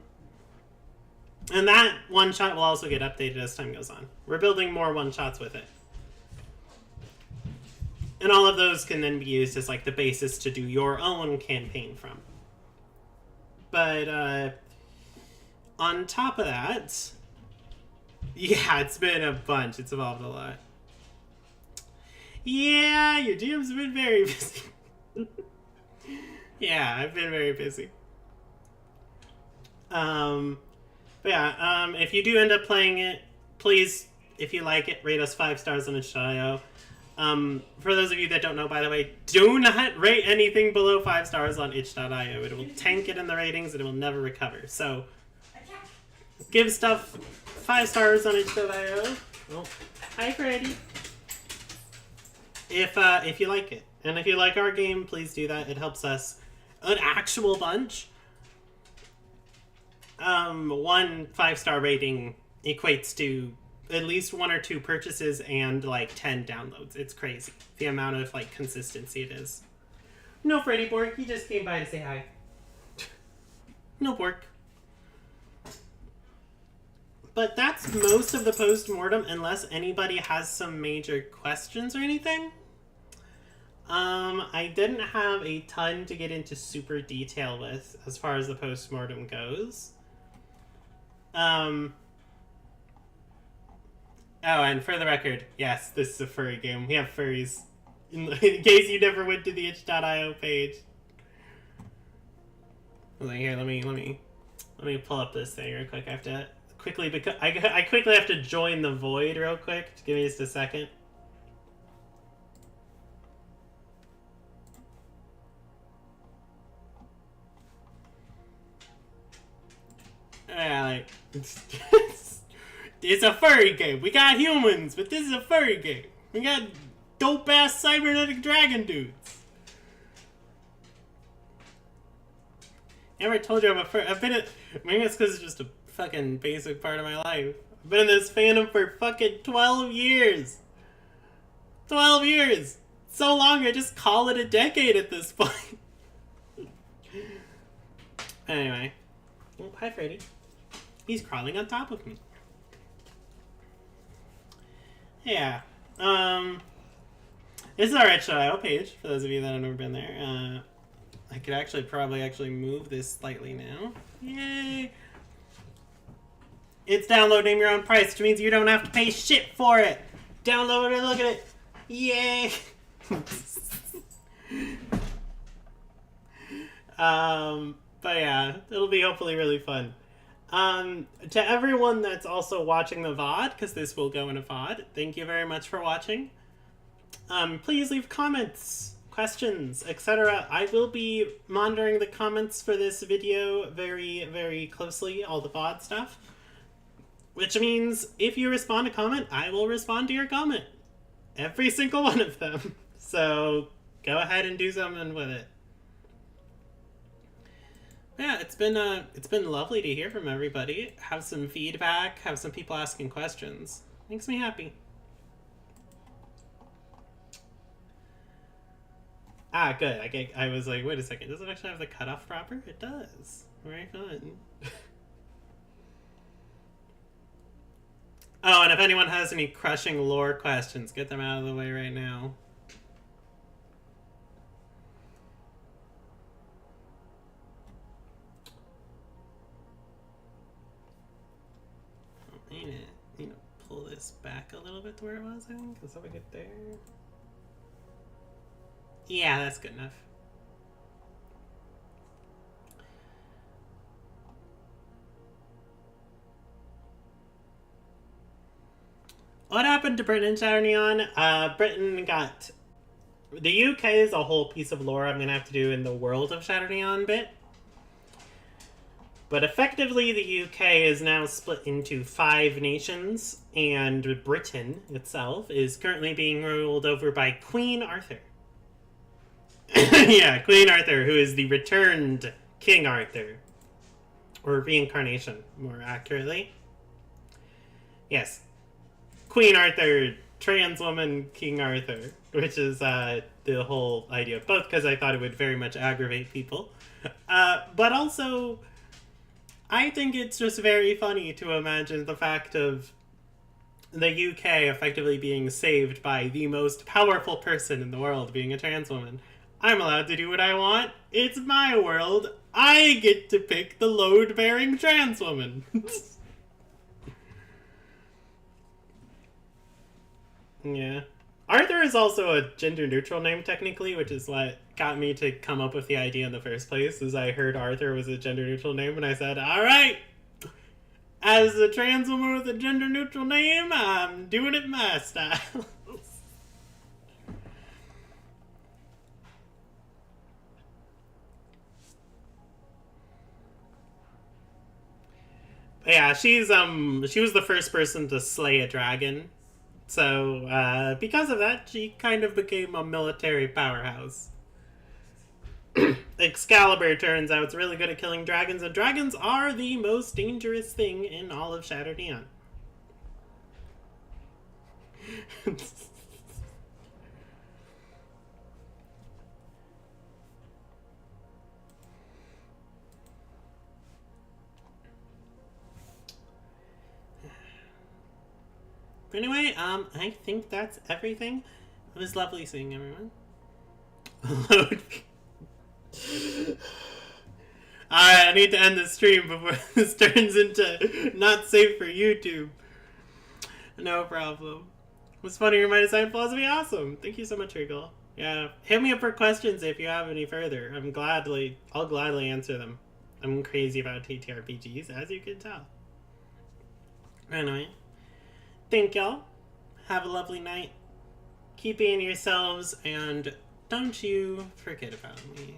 that one-shot will also get updated as time goes on. We're building more one-shots with it. And all of those can then be used as like the basis to do your own campaign from. But on top of that, yeah, it's been a bunch. It's evolved a lot. Yeah, your DM's been very busy. Yeah, I've been very busy. But yeah, if you do end up playing it, please, if you like it, rate us 5 stars on itch.io. For those of you that don't know, by the way, do not rate anything below 5 stars on itch.io. It will tank it in the ratings and it will never recover. So, give stuff 5 stars on itch.io. Oh, hi, Freddy. If you like it. And if you like our game, please do that. It helps us an actual bunch. 1 5-star rating equates to at least 1 or 2 purchases and like 10 downloads. It's crazy the amount of like consistency it is. No Freddy Bork, he just came by to say hi. No Bork. But that's most of the postmortem, unless anybody has some major questions or anything. I didn't have a ton to get into super detail with as far as the postmortem goes. Oh, and for the record, yes, this is a furry game. We have furries. In case you never went to the itch.io page. Here, let me pull up this thing real quick. I have to quickly, because I quickly have to join the void real quick. Give me just a second. Yeah, like it's a furry game. We got humans, but this is a furry game. We got dope ass cybernetic dragon dudes. Never told you I'm a furry. I've been at. Maybe it's because it's just a fucking basic part of my life. I've been in this fandom for fucking 12 years. 12 years. So long, I just call it a decade at this point. Anyway. Oh, hi, Freddy. He's crawling on top of me. Yeah. This is our itch.io page, for those of you that have never been there. I could probably move this slightly now. Yay! It's download, name your own price, which means you don't have to pay shit for it. Download it and look at it. Yay! But yeah, it'll be hopefully really fun. To everyone that's also watching the VOD, because this will go in a VOD, thank you very much for watching. Please leave comments, questions, etc. I will be monitoring the comments for this video very, very closely, all the VOD stuff. Which means if you respond to comment, I will respond to your comment. Every single one of them. So go ahead and do something with it. Yeah, it's been lovely to hear from everybody. Have some feedback, have some people asking questions. Makes me happy. Ah, good. I was like, wait a second, does it actually have the cutoff proper? It does. Very fun. Oh, and if anyone has any crushing lore questions, get them out of the way right now. I need to pull this back a little bit to where it was, I think. Is that we get there? Yeah, that's good enough. What happened to Britain and Shadow Neon? Britain got... The UK is a whole piece of lore I'm going to have to do in the world of Shadow Neon bit. But effectively, the UK is now split into 5 nations, and Britain itself is currently being ruled over by Queen Arthur. Yeah, Queen Arthur, who is the returned King Arthur. Or reincarnation, more accurately. Yes. Queen Arthur, trans woman, King Arthur. Which is the whole idea of both, because I thought it would very much aggravate people. But also... I think it's just very funny to imagine the fact of the UK effectively being saved by the most powerful person in the world being a trans woman. I'm allowed to do what I want. It's my world. I get to pick the load-bearing trans woman. Yeah. Arthur is also a gender-neutral name, technically, which is what got me to come up with the idea in the first place, is I heard Arthur was a gender-neutral name, and I said, alright! As a trans woman with a gender-neutral name, I'm doing it my style. Yeah, she was the first person to slay a dragon. So, because of that, she kind of became a military powerhouse. Excalibur, turns out, is really good at killing dragons, and dragons are the most dangerous thing in all of Shattered Neon. Anyway, I think that's everything. It was lovely seeing everyone. Alright, I need to end the stream before this turns into not safe for YouTube. No problem. It was funny, your mind design philosophy, awesome. Thank you so much, Regal. Yeah, hit me up for questions if you have any further. I'll gladly answer them. I'm crazy about TTRPGs, as you can tell. Anyway. Thank y'all. Have a lovely night. Keep being yourselves, and don't you forget about me.